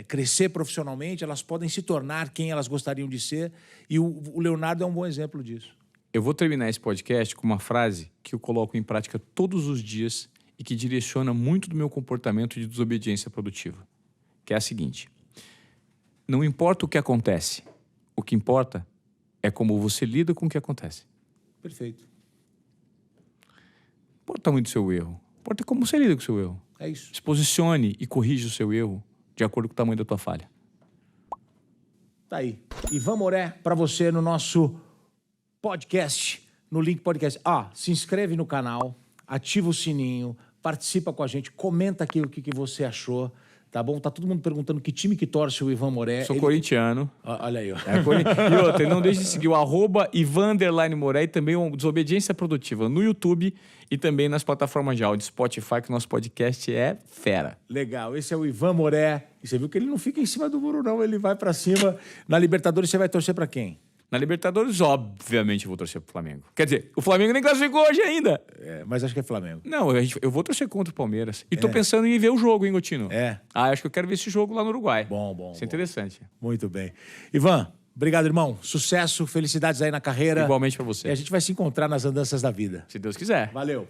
crescer profissionalmente, elas podem se tornar quem elas gostariam de ser. E o Leonardo é um bom exemplo disso. Eu vou terminar esse podcast com uma frase que eu coloco em prática todos os dias e que direciona muito do meu comportamento de desobediência produtiva, que é a seguinte: não importa o que acontece, o que importa é como você lida com o que acontece. Perfeito. Não importa muito o seu erro, importa como você lida com o seu erro. É isso. Se posicione e corrija o seu erro de acordo com o tamanho da tua falha. Tá aí. Ivan Moré, para você no nosso podcast, no Link Podcast. Se inscreve no canal, ativa o sininho, participa com a gente, comenta aqui o que você achou, tá bom? Tá todo mundo perguntando que time que torce o Ivan Moré. Sou corintiano. Olha aí, ó. E outra, e não deixe de seguir o @Ivan_Moré e também o Desobediência Produtiva no YouTube e também nas plataformas de áudio, Spotify, que o nosso podcast é fera. Legal, esse é o Ivan Moré. E você viu que ele não fica em cima do muro, não. Ele vai pra cima. Na Libertadores, você vai torcer pra quem? Na Libertadores, obviamente, eu vou torcer pro Flamengo. Quer dizer, o Flamengo nem classificou hoje ainda. Mas acho que é Flamengo. Não, eu vou torcer contra o Palmeiras. E tô pensando em ver o jogo, hein, Gotino? Acho que eu quero ver esse jogo lá no Uruguai. Bom. Isso é interessante. Muito bem. Ivan, obrigado, irmão. Sucesso, felicidades aí na carreira. Igualmente pra você. E a gente vai se encontrar nas andanças da vida. Se Deus quiser. Valeu.